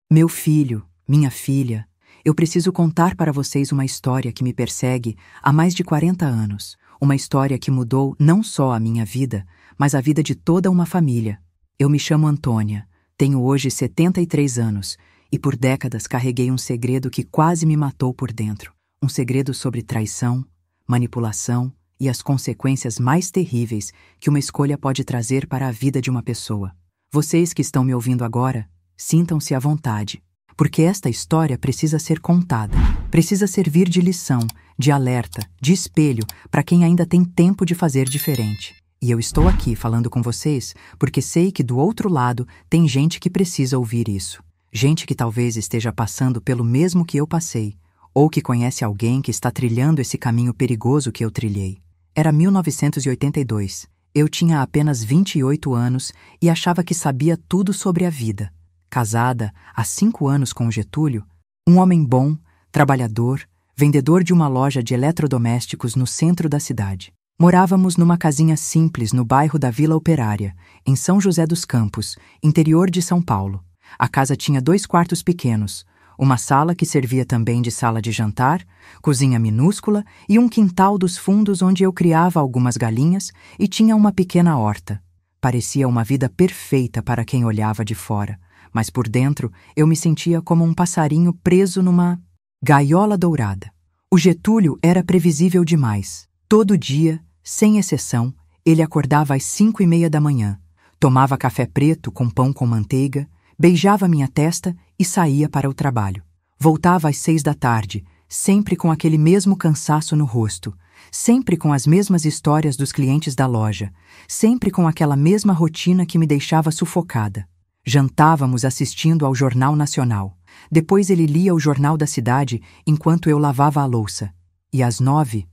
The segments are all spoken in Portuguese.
Meu filho, minha filha, eu preciso contar para vocês uma história que me persegue há mais de 40 anos. Uma história que mudou não só a minha vida, mas a vida de toda uma família. Eu me chamo Antônia, tenho hoje 73 anos e por décadas carreguei um segredo que quase me matou por dentro. Um segredo sobre traição, manipulação e as consequências mais terríveis que uma escolha pode trazer para a vida de uma pessoa. Vocês que estão me ouvindo agora, sintam-se à vontade, porque esta história precisa ser contada, precisa servir de lição, de alerta, de espelho para quem ainda tem tempo de fazer diferente. E eu estou aqui falando com vocês porque sei que do outro lado tem gente que precisa ouvir isso. Gente que talvez esteja passando pelo mesmo que eu passei, ou que conhece alguém que está trilhando esse caminho perigoso que eu trilhei. Era 1982. Eu tinha apenas 28 anos e achava que sabia tudo sobre a vida. Casada há 5 anos com o Getúlio, um homem bom, trabalhador, vendedor de uma loja de eletrodomésticos no centro da cidade. Morávamos numa casinha simples no bairro da Vila Operária, em São José dos Campos, interior de São Paulo. A casa tinha 2 quartos pequenos, uma sala que servia também de sala de jantar, cozinha minúscula e um quintal dos fundos onde eu criava algumas galinhas e tinha uma pequena horta. Parecia uma vida perfeita para quem olhava de fora, mas por dentro eu me sentia como um passarinho preso numa gaiola dourada. O Getúlio era previsível demais. Todo dia, sem exceção, ele acordava às 5:30 da manhã, tomava café preto com pão com manteiga, beijava minha testa e saía para o trabalho. Voltava às 6 da tarde, sempre com aquele mesmo cansaço no rosto, sempre com as mesmas histórias dos clientes da loja, sempre com aquela mesma rotina que me deixava sufocada. Jantávamos assistindo ao Jornal Nacional. Depois ele lia o Jornal da Cidade enquanto eu lavava a louça. E às 9h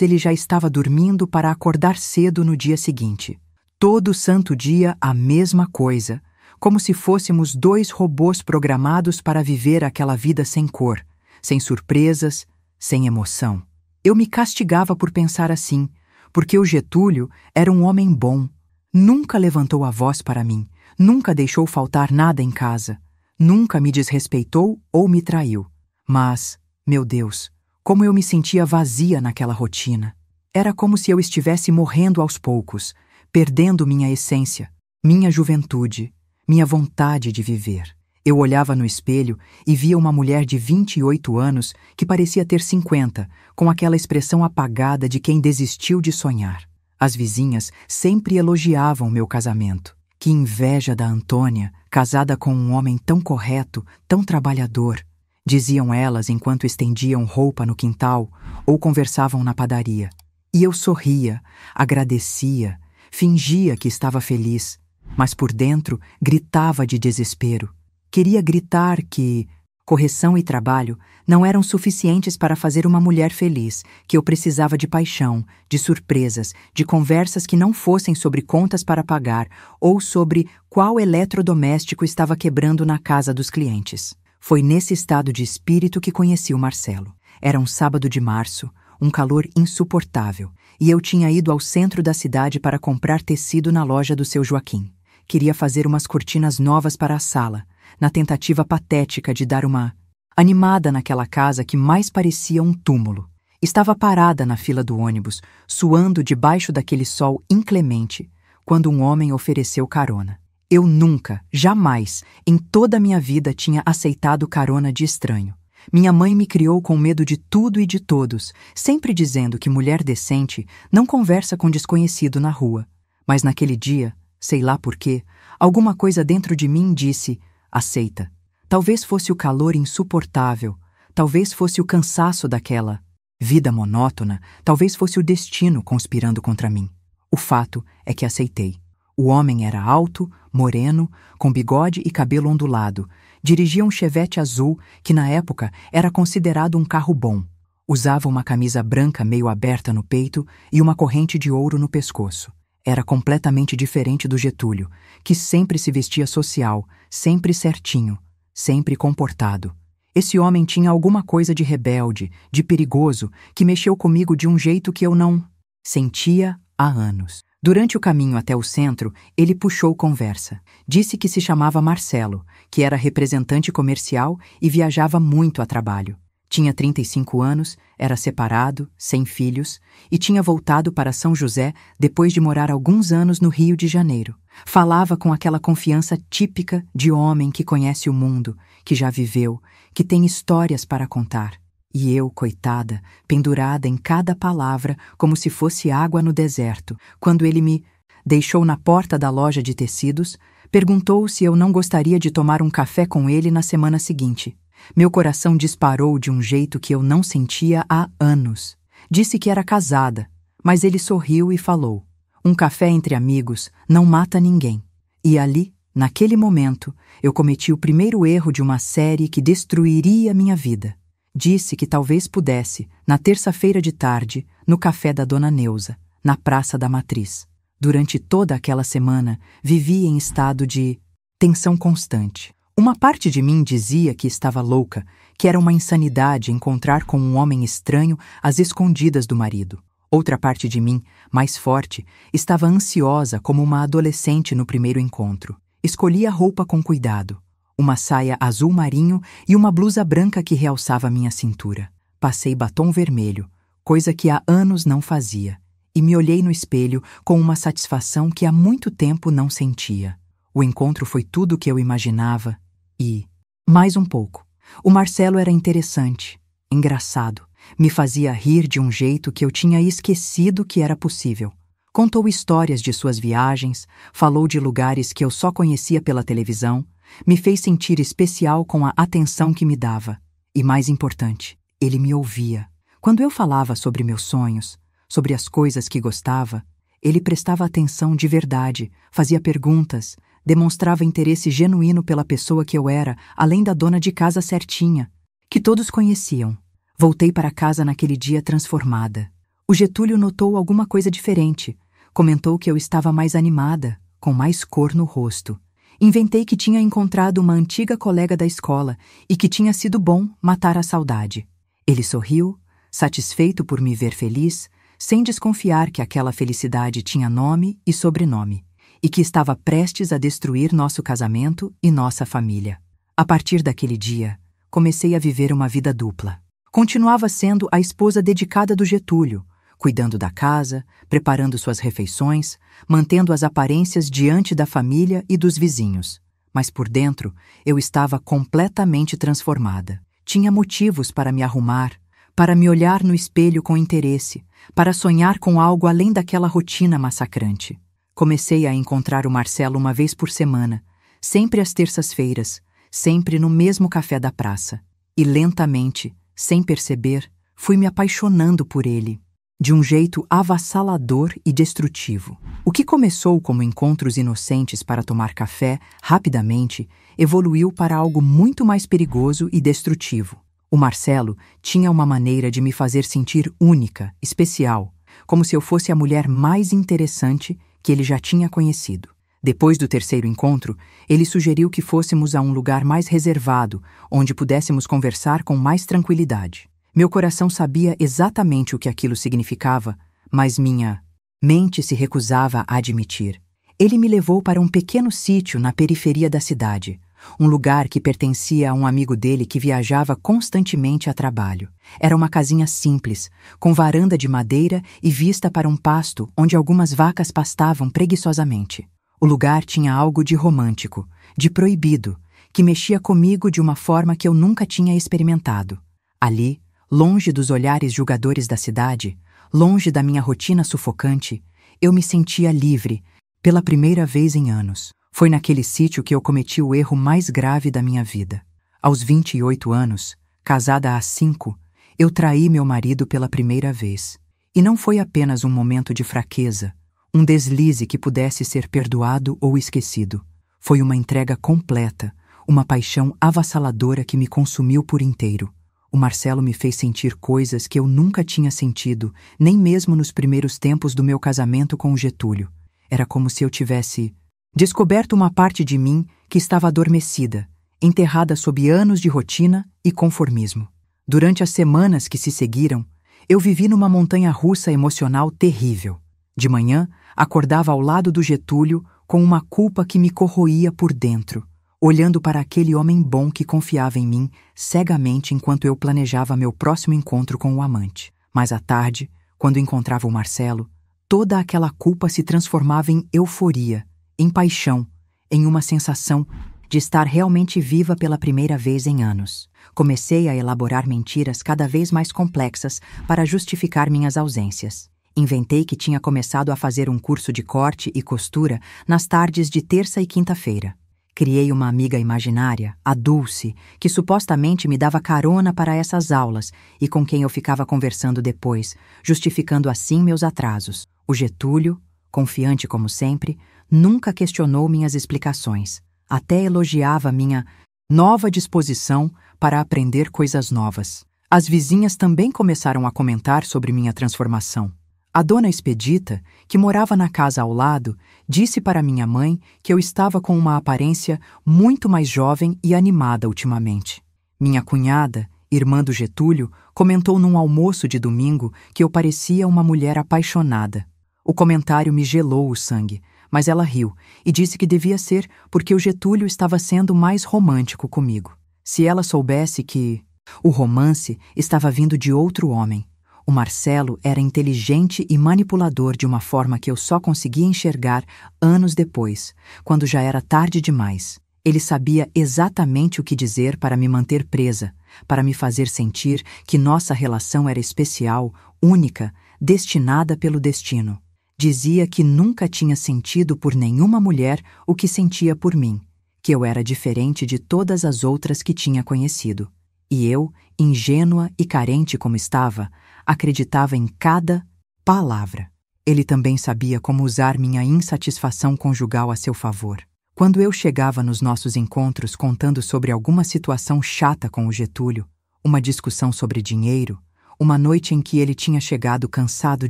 ele já estava dormindo para acordar cedo no dia seguinte. Todo santo dia a mesma coisa, como se fôssemos 2 robôs programados para viver aquela vida sem cor, sem surpresas, sem emoção. Eu me castigava por pensar assim, porque o Getúlio era um homem bom. Nunca levantou a voz para mim, nunca deixou faltar nada em casa, nunca me desrespeitou ou me traiu. Mas, meu Deus, como eu me sentia vazia naquela rotina. Era como se eu estivesse morrendo aos poucos, perdendo minha essência, minha juventude, minha vontade de viver. Eu olhava no espelho e via uma mulher de 28 anos que parecia ter 50, com aquela expressão apagada de quem desistiu de sonhar. As vizinhas sempre elogiavam meu casamento. Que inveja da Antônia, casada com um homem tão correto, tão trabalhador, diziam elas enquanto estendiam roupa no quintal ou conversavam na padaria. E eu sorria, agradecia, fingia que estava feliz, mas por dentro gritava de desespero. Queria gritar que correção e trabalho não eram suficientes para fazer uma mulher feliz, que eu precisava de paixão, de surpresas, de conversas que não fossem sobre contas para pagar ou sobre qual eletrodoméstico estava quebrando na casa dos clientes. Foi nesse estado de espírito que conheci o Marcelo. Era um sábado de março, um calor insuportável, e eu tinha ido ao centro da cidade para comprar tecido na loja do seu Joaquim. Queria fazer umas cortinas novas para a sala, na tentativa patética de dar uma animada naquela casa que mais parecia um túmulo. Estava parada na fila do ônibus, suando debaixo daquele sol inclemente, quando um homem ofereceu carona. Eu nunca, jamais, em toda a minha vida tinha aceitado carona de estranho. Minha mãe me criou com medo de tudo e de todos, sempre dizendo que mulher decente não conversa com desconhecido na rua. Mas naquele dia, sei lá por quê, alguma coisa dentro de mim disse: aceita. Talvez fosse o calor insuportável, talvez fosse o cansaço daquela vida monótona, talvez fosse o destino conspirando contra mim. O fato é que aceitei. O homem era alto, moreno, com bigode e cabelo ondulado. Dirigia um Chevette azul que na época era considerado um carro bom. Usava uma camisa branca meio aberta no peito e uma corrente de ouro no pescoço. Era completamente diferente do Getúlio, que sempre se vestia social, sempre certinho, sempre comportado. Esse homem tinha alguma coisa de rebelde, de perigoso, que mexeu comigo de um jeito que eu não sentia há anos. Durante o caminho até o centro, ele puxou conversa. Disse que se chamava Marcelo, que era representante comercial e viajava muito a trabalho. Tinha 35 anos, era separado, sem filhos, e tinha voltado para São José depois de morar alguns anos no Rio de Janeiro. Falava com aquela confiança típica de homem que conhece o mundo, que já viveu, que tem histórias para contar. E eu, coitada, pendurada em cada palavra como se fosse água no deserto, quando ele me deixou na porta da loja de tecidos, perguntou se eu não gostaria de tomar um café com ele na semana seguinte. Meu coração disparou de um jeito que eu não sentia há anos. Disse que era casada, mas ele sorriu e falou: um café entre amigos não mata ninguém. E ali, naquele momento, eu cometi o primeiro erro de uma série que destruiria minha vida. Disse que talvez pudesse, na terça-feira de tarde, no café da Dona Neuza, na Praça da Matriz. Durante toda aquela semana, vivi em estado de tensão constante. Uma parte de mim dizia que estava louca, que era uma insanidade encontrar com um homem estranho às escondidas do marido. Outra parte de mim, mais forte, estava ansiosa como uma adolescente no primeiro encontro. Escolhi a roupa com cuidado. Uma saia azul marinho e uma blusa branca que realçava minha cintura. Passei batom vermelho, coisa que há anos não fazia, e me olhei no espelho com uma satisfação que há muito tempo não sentia. O encontro foi tudo o que eu imaginava e, mais um pouco. O Marcelo era interessante, engraçado, me fazia rir de um jeito que eu tinha esquecido que era possível. Contou histórias de suas viagens, falou de lugares que eu só conhecia pela televisão, me fez sentir especial com a atenção que me dava. E mais importante, ele me ouvia. Quando eu falava sobre meus sonhos, sobre as coisas que gostava, ele prestava atenção de verdade, fazia perguntas, demonstrava interesse genuíno pela pessoa que eu era, além da dona de casa certinha, que todos conheciam. Voltei para casa naquele dia transformada. O Getúlio notou alguma coisa diferente. Comentou que eu estava mais animada, com mais cor no rosto. Inventei que tinha encontrado uma antiga colega da escola e que tinha sido bom matar a saudade. Ele sorriu, satisfeito por me ver feliz, sem desconfiar que aquela felicidade tinha nome e sobrenome, e que estava prestes a destruir nosso casamento e nossa família. A partir daquele dia, comecei a viver uma vida dupla. Continuava sendo a esposa dedicada do Getúlio, cuidando da casa, preparando suas refeições, mantendo as aparências diante da família e dos vizinhos. Mas por dentro, eu estava completamente transformada. Tinha motivos para me arrumar, para me olhar no espelho com interesse, para sonhar com algo além daquela rotina massacrante. Comecei a encontrar o Marcelo uma vez por semana, sempre às terças-feiras, sempre no mesmo café da praça. E lentamente, sem perceber, fui me apaixonando por ele, de um jeito avassalador e destrutivo. O que começou como encontros inocentes para tomar café, rapidamente, evoluiu para algo muito mais perigoso e destrutivo. O Marcelo tinha uma maneira de me fazer sentir única, especial, como se eu fosse a mulher mais interessante que ele já tinha conhecido. Depois do terceiro encontro, ele sugeriu que fôssemos a um lugar mais reservado, onde pudéssemos conversar com mais tranquilidade. Meu coração sabia exatamente o que aquilo significava, mas minha mente se recusava a admitir. Ele me levou para um pequeno sítio na periferia da cidade, um lugar que pertencia a um amigo dele que viajava constantemente a trabalho. Era uma casinha simples, com varanda de madeira e vista para um pasto onde algumas vacas pastavam preguiçosamente. O lugar tinha algo de romântico, de proibido, que mexia comigo de uma forma que eu nunca tinha experimentado. Ali, longe dos olhares julgadores da cidade, longe da minha rotina sufocante, eu me sentia livre, pela primeira vez em anos. Foi naquele sítio que eu cometi o erro mais grave da minha vida. Aos 28 anos, casada há 5, eu traí meu marido pela primeira vez. E não foi apenas um momento de fraqueza, um deslize que pudesse ser perdoado ou esquecido. Foi uma entrega completa, uma paixão avassaladora que me consumiu por inteiro. O Marcelo me fez sentir coisas que eu nunca tinha sentido, nem mesmo nos primeiros tempos do meu casamento com o Getúlio. Era como se eu tivesse descoberto uma parte de mim que estava adormecida, enterrada sob anos de rotina e conformismo. Durante as semanas que se seguiram, eu vivi numa montanha-russa emocional terrível. De manhã, acordava ao lado do Getúlio com uma culpa que me corroía por dentro, olhando para aquele homem bom que confiava em mim cegamente enquanto eu planejava meu próximo encontro com o amante. Mas à tarde, quando encontrava o Marcelo, toda aquela culpa se transformava em euforia, em paixão, em uma sensação de estar realmente viva pela primeira vez em anos. Comecei a elaborar mentiras cada vez mais complexas para justificar minhas ausências. Inventei que tinha começado a fazer um curso de corte e costura nas tardes de terça e quinta-feira. Criei uma amiga imaginária, a Dulce, que supostamente me dava carona para essas aulas e com quem eu ficava conversando depois, justificando assim meus atrasos. O Getúlio, confiante como sempre, nunca questionou minhas explicações. Até elogiava minha nova disposição para aprender coisas novas. As vizinhas também começaram a comentar sobre minha transformação. A dona Expedita, que morava na casa ao lado, disse para minha mãe que eu estava com uma aparência muito mais jovem e animada ultimamente. Minha cunhada, irmã do Getúlio, comentou num almoço de domingo que eu parecia uma mulher apaixonada. O comentário me gelou o sangue, mas ela riu e disse que devia ser porque o Getúlio estava sendo mais romântico comigo. Se ela soubesse que o romance estava vindo de outro homem. O Marcelo era inteligente e manipulador de uma forma que eu só conseguia enxergar anos depois, quando já era tarde demais. Ele sabia exatamente o que dizer para me manter presa, para me fazer sentir que nossa relação era especial, única, destinada pelo destino. Dizia que nunca tinha sentido por nenhuma mulher o que sentia por mim, que eu era diferente de todas as outras que tinha conhecido. E eu, ingênua e carente como estava, acreditava em cada palavra. Ele também sabia como usar minha insatisfação conjugal a seu favor. Quando eu chegava nos nossos encontros contando sobre alguma situação chata com o Getúlio, uma discussão sobre dinheiro, uma noite em que ele tinha chegado cansado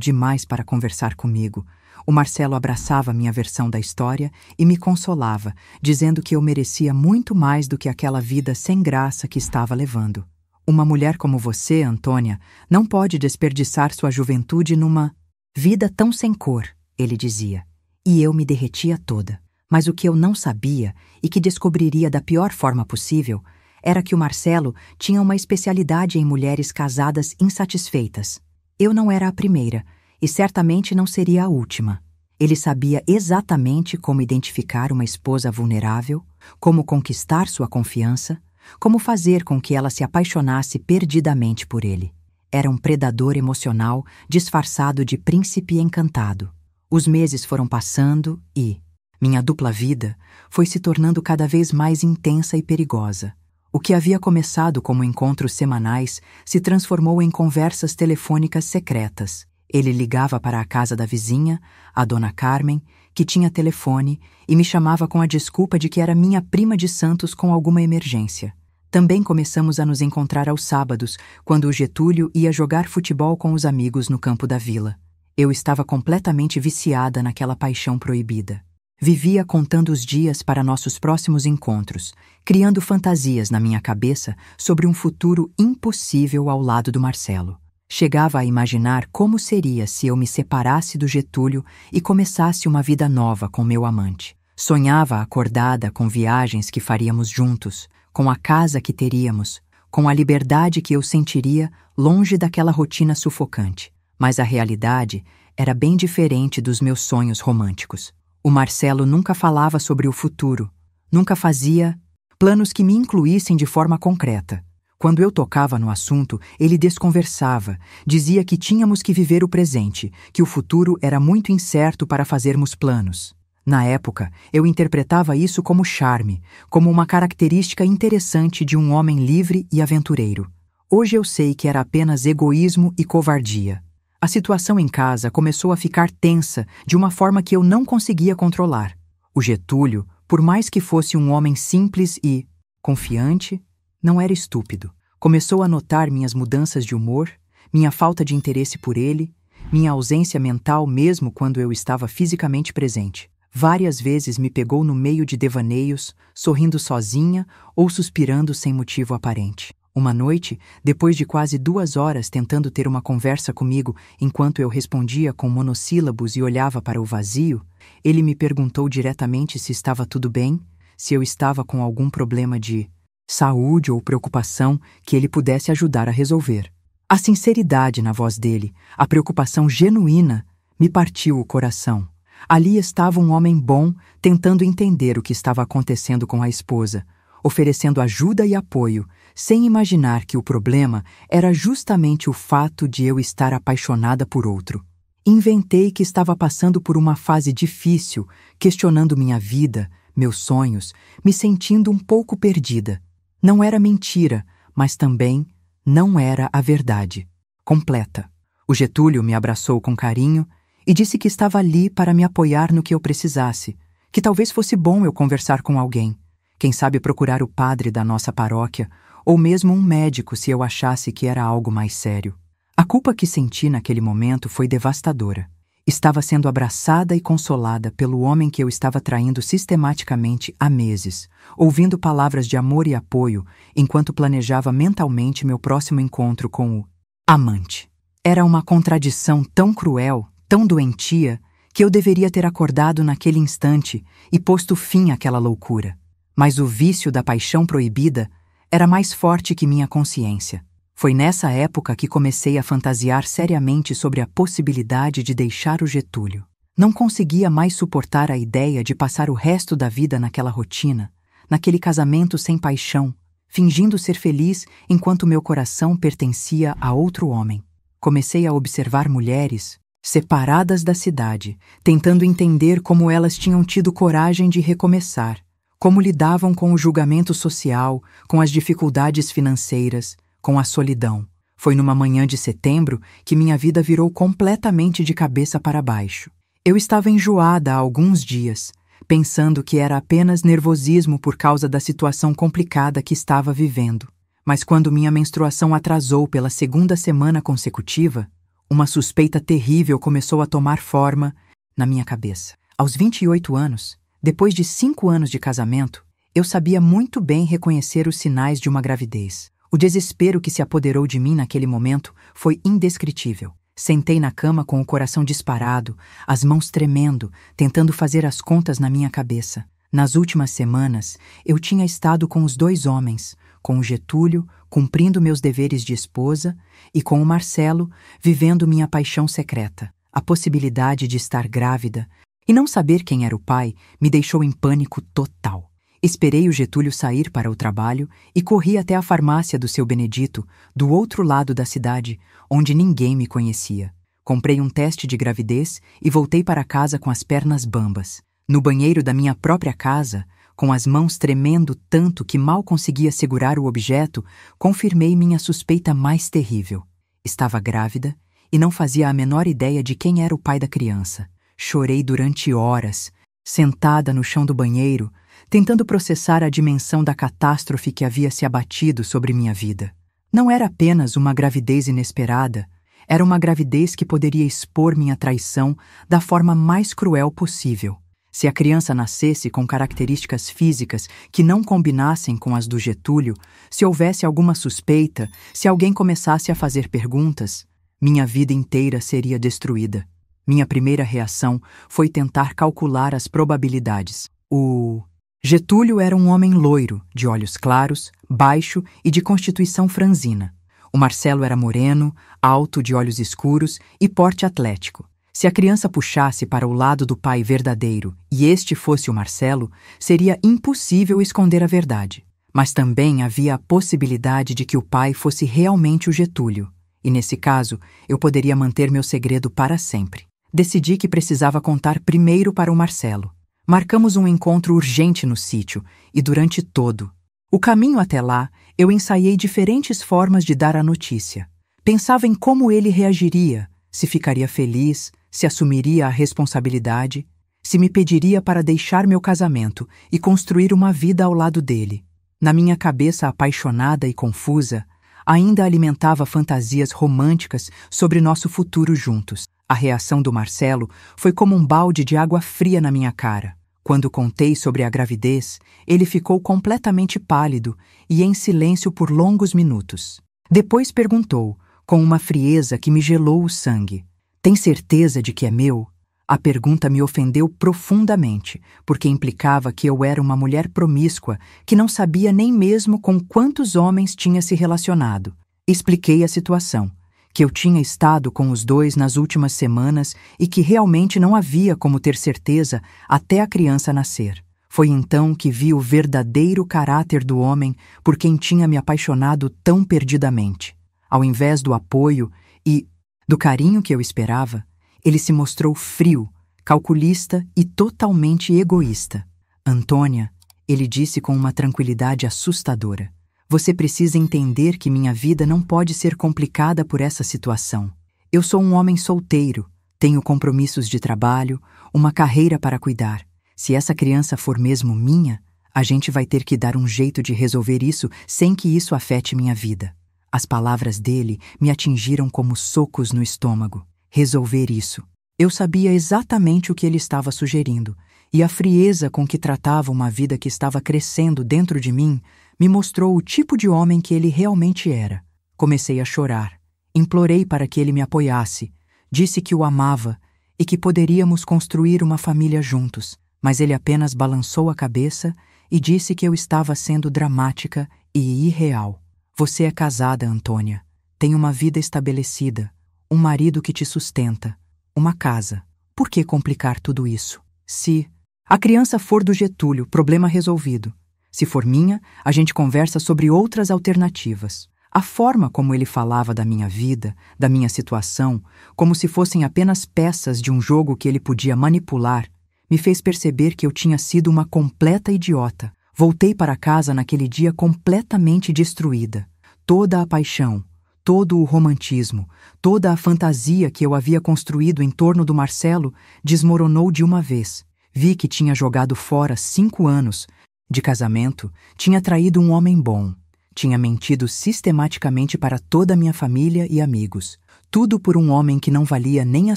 demais para conversar comigo, o Marcelo abraçava minha versão da história e me consolava, dizendo que eu merecia muito mais do que aquela vida sem graça que estava levando. Uma mulher como você, Antônia, não pode desperdiçar sua juventude numa vida tão sem cor, ele dizia. E eu me derretia toda. Mas o que eu não sabia, e que descobriria da pior forma possível, era que o Marcelo tinha uma especialidade em mulheres casadas insatisfeitas. Eu não era a primeira, e certamente não seria a última. Ele sabia exatamente como identificar uma esposa vulnerável, como conquistar sua confiança, como fazer com que ela se apaixonasse perdidamente por ele. Era um predador emocional disfarçado de príncipe encantado. Os meses foram passando e minha dupla vida foi se tornando cada vez mais intensa e perigosa. O que havia começado como encontros semanais se transformou em conversas telefônicas secretas. Ele ligava para a casa da vizinha, a dona Carmen, que tinha telefone, e me chamava com a desculpa de que era minha prima de Santos com alguma emergência. Também começamos a nos encontrar aos sábados, quando o Getúlio ia jogar futebol com os amigos no campo da vila. Eu estava completamente viciada naquela paixão proibida. Vivia contando os dias para nossos próximos encontros, criando fantasias na minha cabeça sobre um futuro impossível ao lado do Marcelo. Chegava a imaginar como seria se eu me separasse do Getúlio e começasse uma vida nova com meu amante. Sonhava acordada com viagens que faríamos juntos, com a casa que teríamos, com a liberdade que eu sentiria longe daquela rotina sufocante. Mas a realidade era bem diferente dos meus sonhos românticos. O Marcelo nunca falava sobre o futuro, nunca fazia planos que me incluíssem de forma concreta. Quando eu tocava no assunto, ele desconversava, dizia que tínhamos que viver o presente, que o futuro era muito incerto para fazermos planos. Na época, eu interpretava isso como charme, como uma característica interessante de um homem livre e aventureiro. Hoje eu sei que era apenas egoísmo e covardia. A situação em casa começou a ficar tensa de uma forma que eu não conseguia controlar. O Getúlio, por mais que fosse um homem simples e confiante, não era estúpido. Começou a notar minhas mudanças de humor, minha falta de interesse por ele, minha ausência mental mesmo quando eu estava fisicamente presente. Várias vezes me pegou no meio de devaneios, sorrindo sozinha ou suspirando sem motivo aparente. Uma noite, depois de quase 2 horas tentando ter uma conversa comigo enquanto eu respondia com monossílabos e olhava para o vazio, ele me perguntou diretamente se estava tudo bem, se eu estava com algum problema de saúde ou preocupação que ele pudesse ajudar a resolver. A sinceridade na voz dele, a preocupação genuína, me partiu o coração. Ali estava um homem bom tentando entender o que estava acontecendo com a esposa, oferecendo ajuda e apoio, sem imaginar que o problema era justamente o fato de eu estar apaixonada por outro. Inventei que estava passando por uma fase difícil, questionando minha vida, meus sonhos, me sentindo um pouco perdida. Não era mentira, mas também não era a verdade completa. O Getúlio me abraçou com carinho e disse que estava ali para me apoiar no que eu precisasse, que talvez fosse bom eu conversar com alguém, quem sabe procurar o padre da nossa paróquia ou mesmo um médico se eu achasse que era algo mais sério. A culpa que senti naquele momento foi devastadora. Estava sendo abraçada e consolada pelo homem que eu estava traindo sistematicamente há meses, ouvindo palavras de amor e apoio enquanto planejava mentalmente meu próximo encontro com o amante. Era uma contradição tão cruel, tão doentia, que eu deveria ter acordado naquele instante e posto fim àquela loucura. Mas o vício da paixão proibida era mais forte que minha consciência. Foi nessa época que comecei a fantasiar seriamente sobre a possibilidade de deixar o Getúlio. Não conseguia mais suportar a ideia de passar o resto da vida naquela rotina, naquele casamento sem paixão, fingindo ser feliz enquanto meu coração pertencia a outro homem. Comecei a observar mulheres separadas da cidade, tentando entender como elas tinham tido coragem de recomeçar, como lidavam com o julgamento social, com as dificuldades financeiras, com a solidão. Foi numa manhã de setembro que minha vida virou completamente de cabeça para baixo. Eu estava enjoada há alguns dias, pensando que era apenas nervosismo por causa da situação complicada que estava vivendo. Mas quando minha menstruação atrasou pela 2ª semana consecutiva, uma suspeita terrível começou a tomar forma na minha cabeça. Aos 28 anos, depois de 5 anos de casamento, eu sabia muito bem reconhecer os sinais de uma gravidez. O desespero que se apoderou de mim naquele momento foi indescritível. Sentei na cama com o coração disparado, as mãos tremendo, tentando fazer as contas na minha cabeça. Nas últimas semanas, eu tinha estado com os 2 homens, com o Getúlio, cumprindo meus deveres de esposa, e com o Marcelo, vivendo minha paixão secreta. A possibilidade de estar grávida e não saber quem era o pai me deixou em pânico total. Esperei o Getúlio sair para o trabalho e corri até a farmácia do seu Benedito, do outro lado da cidade, onde ninguém me conhecia. Comprei um teste de gravidez e voltei para casa com as pernas bambas. No banheiro da minha própria casa, com as mãos tremendo tanto que mal conseguia segurar o objeto, confirmei minha suspeita mais terrível. Estava grávida e não fazia a menor ideia de quem era o pai da criança. Chorei durante horas, sentada no chão do banheiro, tentando processar a dimensão da catástrofe que havia se abatido sobre minha vida. Não era apenas uma gravidez inesperada, era uma gravidez que poderia expor minha traição da forma mais cruel possível. Se a criança nascesse com características físicas que não combinassem com as do Getúlio, se houvesse alguma suspeita, se alguém começasse a fazer perguntas, minha vida inteira seria destruída. Minha primeira reação foi tentar calcular as probabilidades. O Getúlio era um homem loiro, de olhos claros, baixo e de constituição franzina. O Marcelo era moreno, alto, de olhos escuros e porte atlético. Se a criança puxasse para o lado do pai verdadeiro e este fosse o Marcelo, seria impossível esconder a verdade. Mas também havia a possibilidade de que o pai fosse realmente o Getúlio, e nesse caso eu poderia manter meu segredo para sempre. Decidi que precisava contar primeiro para o Marcelo. Marcamos um encontro urgente no sítio e durante todo o caminho até lá, eu ensaiei diferentes formas de dar a notícia. Pensava em como ele reagiria, se ficaria feliz, se assumiria a responsabilidade, se me pediria para deixar meu casamento e construir uma vida ao lado dele. Na minha cabeça apaixonada e confusa, ainda alimentava fantasias românticas sobre nosso futuro juntos. A reação do Marcelo foi como um balde de água fria na minha cara. Quando contei sobre a gravidez, ele ficou completamente pálido e em silêncio por longos minutos. Depois perguntou, com uma frieza que me gelou o sangue: "Tem certeza de que é meu?" A pergunta me ofendeu profundamente, porque implicava que eu era uma mulher promíscua que não sabia nem mesmo com quantos homens tinha se relacionado. Expliquei a situação, que eu tinha estado com os dois nas últimas semanas e que realmente não havia como ter certeza até a criança nascer. Foi então que vi o verdadeiro caráter do homem por quem tinha me apaixonado tão perdidamente. Ao invés do apoio e do carinho que eu esperava, ele se mostrou frio, calculista e totalmente egoísta. "Antônia", ele disse com uma tranquilidade assustadora, "você precisa entender que minha vida não pode ser complicada por essa situação. Eu sou um homem solteiro, tenho compromissos de trabalho, uma carreira para cuidar. Se essa criança for mesmo minha, a gente vai ter que dar um jeito de resolver isso sem que isso afete minha vida." As palavras dele me atingiram como socos no estômago. Resolver isso. Eu sabia exatamente o que ele estava sugerindo, e a frieza com que tratava uma vida que estava crescendo dentro de mim me mostrou o tipo de homem que ele realmente era. Comecei a chorar. Implorei para que ele me apoiasse. Disse que o amava e que poderíamos construir uma família juntos, mas ele apenas balançou a cabeça e disse que eu estava sendo dramática e irreal. "Você é casada, Antônia. Tem uma vida estabelecida. Um marido que te sustenta, uma casa. Por que complicar tudo isso? Se a criança for do Getúlio, problema resolvido. Se for minha, a gente conversa sobre outras alternativas." A forma como ele falava da minha vida, da minha situação, como se fossem apenas peças de um jogo que ele podia manipular, me fez perceber que eu tinha sido uma completa idiota. Voltei para casa naquele dia completamente destruída. Toda a paixão, todo o romantismo, toda a fantasia que eu havia construído em torno do Marcelo desmoronou de uma vez. Vi que tinha jogado fora 5 anos de casamento, tinha traído um homem bom, tinha mentido sistematicamente para toda a minha família e amigos. Tudo por um homem que não valia nem a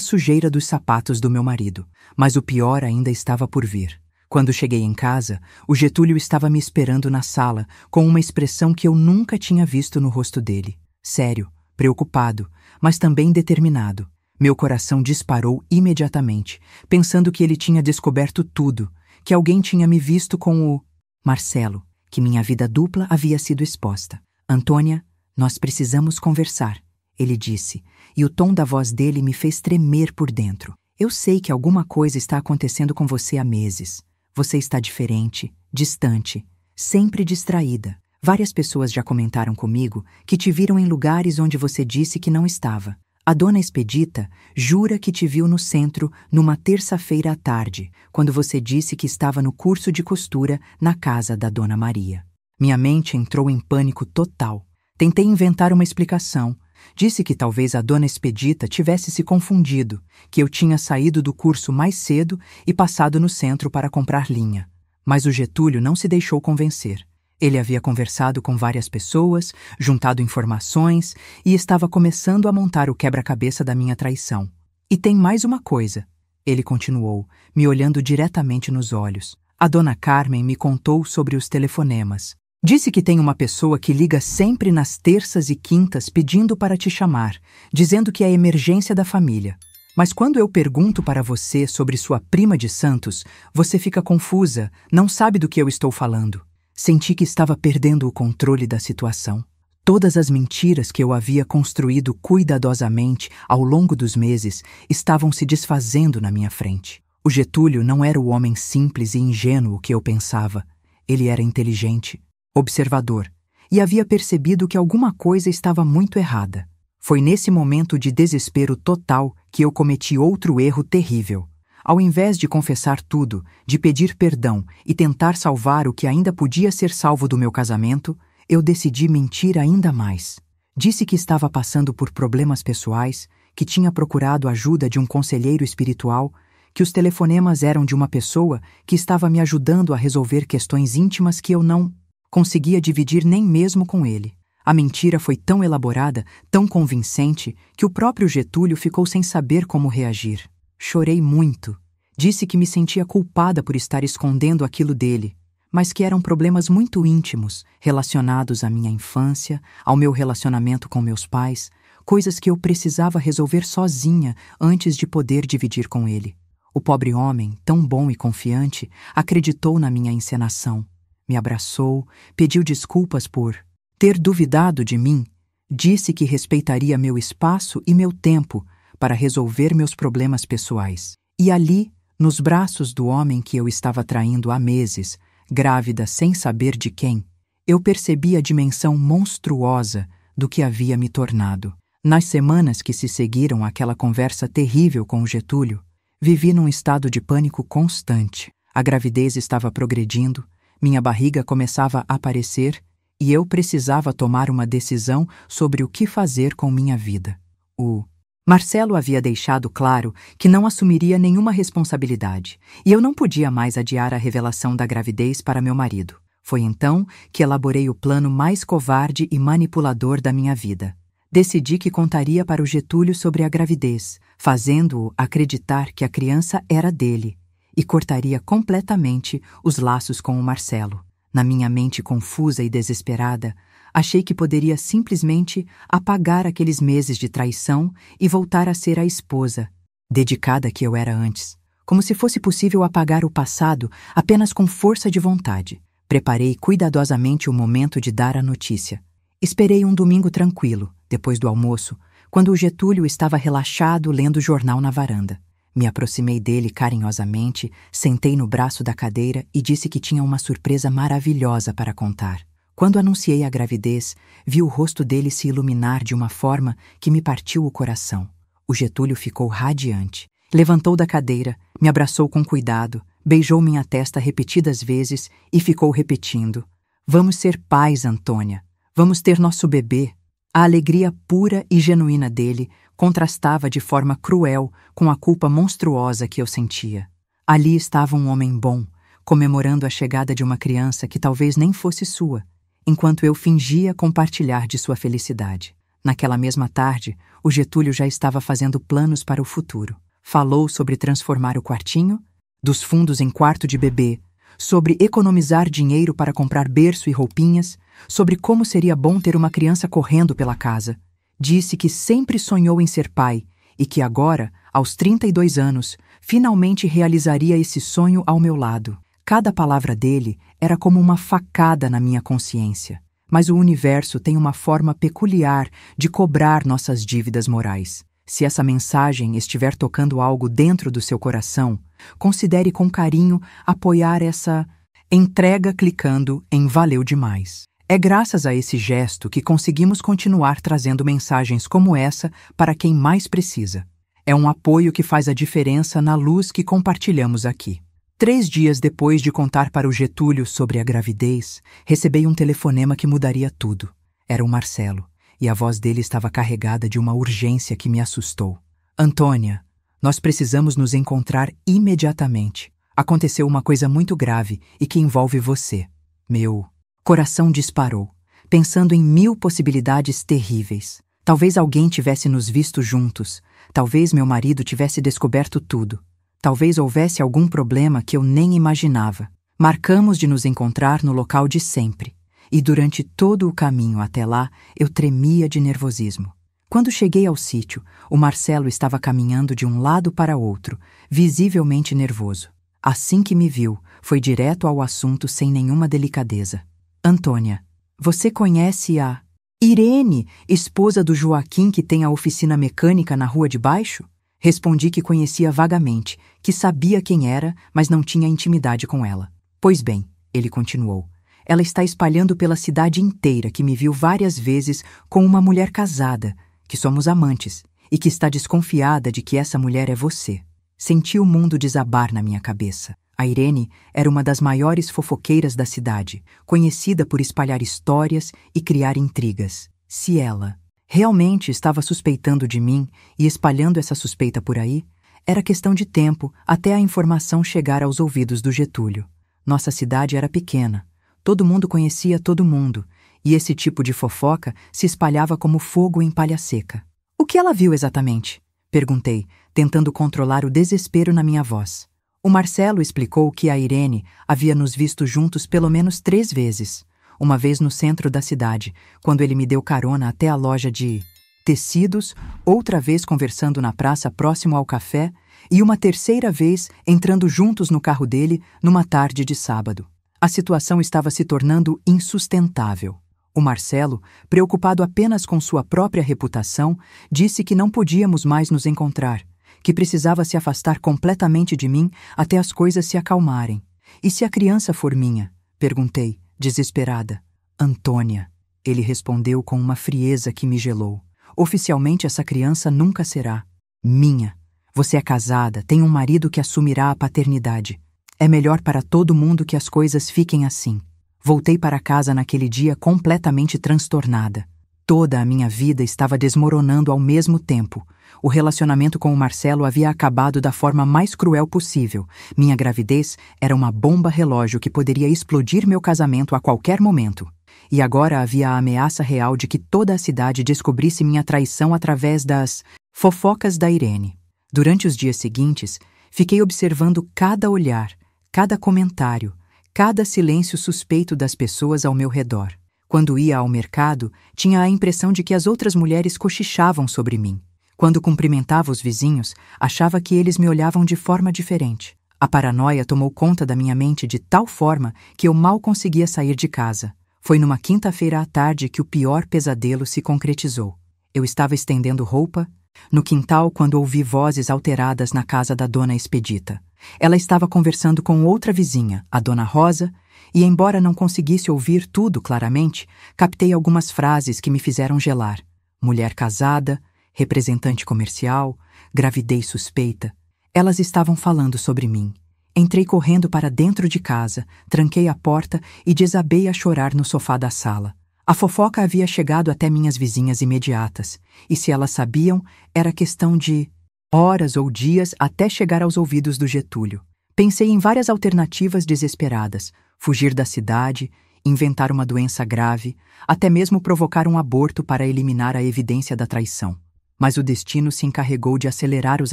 sujeira dos sapatos do meu marido. Mas o pior ainda estava por vir. Quando cheguei em casa, o Getúlio estava me esperando na sala, com uma expressão que eu nunca tinha visto no rosto dele. Sério, preocupado, mas também determinado. Meu coração disparou imediatamente, pensando que ele tinha descoberto tudo, que alguém tinha me visto com o Marcelo, que minha vida dupla havia sido exposta. "Antônia, nós precisamos conversar", ele disse, e o tom da voz dele me fez tremer por dentro. "Eu sei que alguma coisa está acontecendo com você há meses. Você está diferente, distante, sempre distraída. Várias pessoas já comentaram comigo que te viram em lugares onde você disse que não estava. A dona Expedita jura que te viu no centro numa terça-feira à tarde, quando você disse que estava no curso de costura na casa da dona Maria." Minha mente entrou em pânico total. Tentei inventar uma explicação. Disse que talvez a dona Expedita tivesse se confundido, que eu tinha saído do curso mais cedo e passado no centro para comprar linha. Mas o Getúlio não se deixou convencer. Ele havia conversado com várias pessoas, juntado informações e estava começando a montar o quebra-cabeça da minha traição. "E tem mais uma coisa", ele continuou, me olhando diretamente nos olhos. "A dona Carmen me contou sobre os telefonemas. Disse que tem uma pessoa que liga sempre nas terças e quintas pedindo para te chamar, dizendo que é emergência da família. Mas quando eu pergunto para você sobre sua prima de Santos, você fica confusa, não sabe do que eu estou falando." Senti que estava perdendo o controle da situação. Todas as mentiras que eu havia construído cuidadosamente ao longo dos meses estavam se desfazendo na minha frente. O Getúlio não era o homem simples e ingênuo que eu pensava. Ele era inteligente, observador, e havia percebido que alguma coisa estava muito errada. Foi nesse momento de desespero total que eu cometi outro erro terrível. Ao invés de confessar tudo, de pedir perdão e tentar salvar o que ainda podia ser salvo do meu casamento, eu decidi mentir ainda mais. Disse que estava passando por problemas pessoais, que tinha procurado a ajuda de um conselheiro espiritual, que os telefonemas eram de uma pessoa que estava me ajudando a resolver questões íntimas que eu não conseguia dividir nem mesmo com ele. A mentira foi tão elaborada, tão convincente, que o próprio Getúlio ficou sem saber como reagir. Chorei muito. Disse que me sentia culpada por estar escondendo aquilo dele, mas que eram problemas muito íntimos, relacionados à minha infância, ao meu relacionamento com meus pais, coisas que eu precisava resolver sozinha antes de poder dividir com ele. O pobre homem, tão bom e confiante, acreditou na minha encenação. Me abraçou, pediu desculpas por ter duvidado de mim, disse que respeitaria meu espaço e meu tempo para resolver meus problemas pessoais. E ali, nos braços do homem que eu estava traindo há meses, grávida sem saber de quem, eu percebi a dimensão monstruosa do que havia me tornado. Nas semanas que se seguiram àquela conversa terrível com o Getúlio, vivi num estado de pânico constante. A gravidez estava progredindo, minha barriga começava a aparecer e eu precisava tomar uma decisão sobre o que fazer com minha vida. O Marcelo havia deixado claro que não assumiria nenhuma responsabilidade e eu não podia mais adiar a revelação da gravidez para meu marido. Foi então que elaborei o plano mais covarde e manipulador da minha vida. Decidi que contaria para o Getúlio sobre a gravidez, fazendo-o acreditar que a criança era dele, e cortaria completamente os laços com o Marcelo. Na minha mente confusa e desesperada, achei que poderia simplesmente apagar aqueles meses de traição e voltar a ser a esposa, dedicada que eu era antes, como se fosse possível apagar o passado apenas com força de vontade. Preparei cuidadosamente o momento de dar a notícia. Esperei um domingo tranquilo, depois do almoço, quando o Getúlio estava relaxado lendo o jornal na varanda. Me aproximei dele carinhosamente, sentei no braço da cadeira e disse que tinha uma surpresa maravilhosa para contar. Quando anunciei a gravidez, vi o rosto dele se iluminar de uma forma que me partiu o coração. O Getúlio ficou radiante. Levantou da cadeira, me abraçou com cuidado, beijou minha testa repetidas vezes e ficou repetindo: "Vamos ser pais, Antônia. Vamos ter nosso bebê." A alegria pura e genuína dele contrastava de forma cruel com a culpa monstruosa que eu sentia. Ali estava um homem bom, comemorando a chegada de uma criança que talvez nem fosse sua, enquanto eu fingia compartilhar de sua felicidade. Naquela mesma tarde, o Getúlio já estava fazendo planos para o futuro. Falou sobre transformar o quartinho, dos fundos em quarto de bebê, sobre economizar dinheiro para comprar berço e roupinhas, sobre como seria bom ter uma criança correndo pela casa. Disse que sempre sonhou em ser pai e que agora, aos 32 anos, finalmente realizaria esse sonho ao meu lado. Cada palavra dele era como uma facada na minha consciência. Mas o universo tem uma forma peculiar de cobrar nossas dívidas morais. Se essa mensagem estiver tocando algo dentro do seu coração, considere com carinho apoiar essa entrega clicando em "Valeu demais". É graças a esse gesto que conseguimos continuar trazendo mensagens como essa para quem mais precisa. É um apoio que faz a diferença na luz que compartilhamos aqui. 3 dias depois de contar para o Getúlio sobre a gravidez, recebi um telefonema que mudaria tudo. Era o Marcelo, e a voz dele estava carregada de uma urgência que me assustou. "Antônia, nós precisamos nos encontrar imediatamente. Aconteceu uma coisa muito grave e que envolve você." Meu coração disparou, pensando em 1000 possibilidades terríveis. Talvez alguém tivesse nos visto juntos, talvez meu marido tivesse descoberto tudo, talvez houvesse algum problema que eu nem imaginava. Marcamos de nos encontrar no local de sempre, e durante todo o caminho até lá eu tremia de nervosismo. Quando cheguei ao sítio, o Marcelo estava caminhando de um lado para outro, visivelmente nervoso. Assim que me viu, foi direto ao assunto sem nenhuma delicadeza. "Antônia, você conhece a Irene, esposa do Joaquim que tem a oficina mecânica na rua de baixo?" Respondi que conhecia vagamente, que sabia quem era, mas não tinha intimidade com ela. "Pois bem", ele continuou, "ela está espalhando pela cidade inteira que me viu várias vezes com uma mulher casada, que somos amantes, e que está desconfiada de que essa mulher é você." Senti o mundo desabar na minha cabeça. A Irene era uma das maiores fofoqueiras da cidade, conhecida por espalhar histórias e criar intrigas. Se ela realmente estava suspeitando de mim e espalhando essa suspeita por aí, era questão de tempo até a informação chegar aos ouvidos do Getúlio. Nossa cidade era pequena, todo mundo conhecia todo mundo, e esse tipo de fofoca se espalhava como fogo em palha seca. "O que ela viu exatamente?" perguntei, tentando controlar o desespero na minha voz. O Marcelo explicou que a Irene havia nos visto juntos pelo menos 3 vezes. Uma vez no centro da cidade, quando ele me deu carona até a loja de tecidos, outra vez conversando na praça próximo ao café e uma terceira vez entrando juntos no carro dele numa tarde de sábado. A situação estava se tornando insustentável. O Marcelo, preocupado apenas com sua própria reputação, disse que não podíamos mais nos encontrar, que precisava se afastar completamente de mim até as coisas se acalmarem. E se a criança for minha? Perguntei, desesperada. Antônia. Ele respondeu com uma frieza que me gelou. Oficialmente essa criança nunca será minha. Você é casada, tem um marido que assumirá a paternidade. É melhor para todo mundo que as coisas fiquem assim. Voltei para casa naquele dia completamente transtornada. Toda a minha vida estava desmoronando ao mesmo tempo. O relacionamento com o Marcelo havia acabado da forma mais cruel possível. Minha gravidez era uma bomba relógio que poderia explodir meu casamento a qualquer momento. E agora havia a ameaça real de que toda a cidade descobrisse minha traição através das fofocas da Irene. Durante os dias seguintes, fiquei observando cada olhar, cada comentário, cada silêncio suspeito das pessoas ao meu redor. Quando ia ao mercado, tinha a impressão de que as outras mulheres cochichavam sobre mim. Quando cumprimentava os vizinhos, achava que eles me olhavam de forma diferente. A paranoia tomou conta da minha mente de tal forma que eu mal conseguia sair de casa. Foi numa quinta-feira à tarde que o pior pesadelo se concretizou. Eu estava estendendo roupa no quintal quando ouvi vozes alteradas na casa da dona Expedita. Ela estava conversando com outra vizinha, a dona Rosa, e embora não conseguisse ouvir tudo claramente, captei algumas frases que me fizeram gelar. Mulher casada, representante comercial, gravidez suspeita. Elas estavam falando sobre mim. Entrei correndo para dentro de casa, tranquei a porta e desabei a chorar no sofá da sala. A fofoca havia chegado até minhas vizinhas imediatas, e se elas sabiam, era questão de horas ou dias até chegar aos ouvidos do Getúlio. Pensei em várias alternativas desesperadas: fugir da cidade, inventar uma doença grave, até mesmo provocar um aborto para eliminar a evidência da traição. Mas o destino se encarregou de acelerar os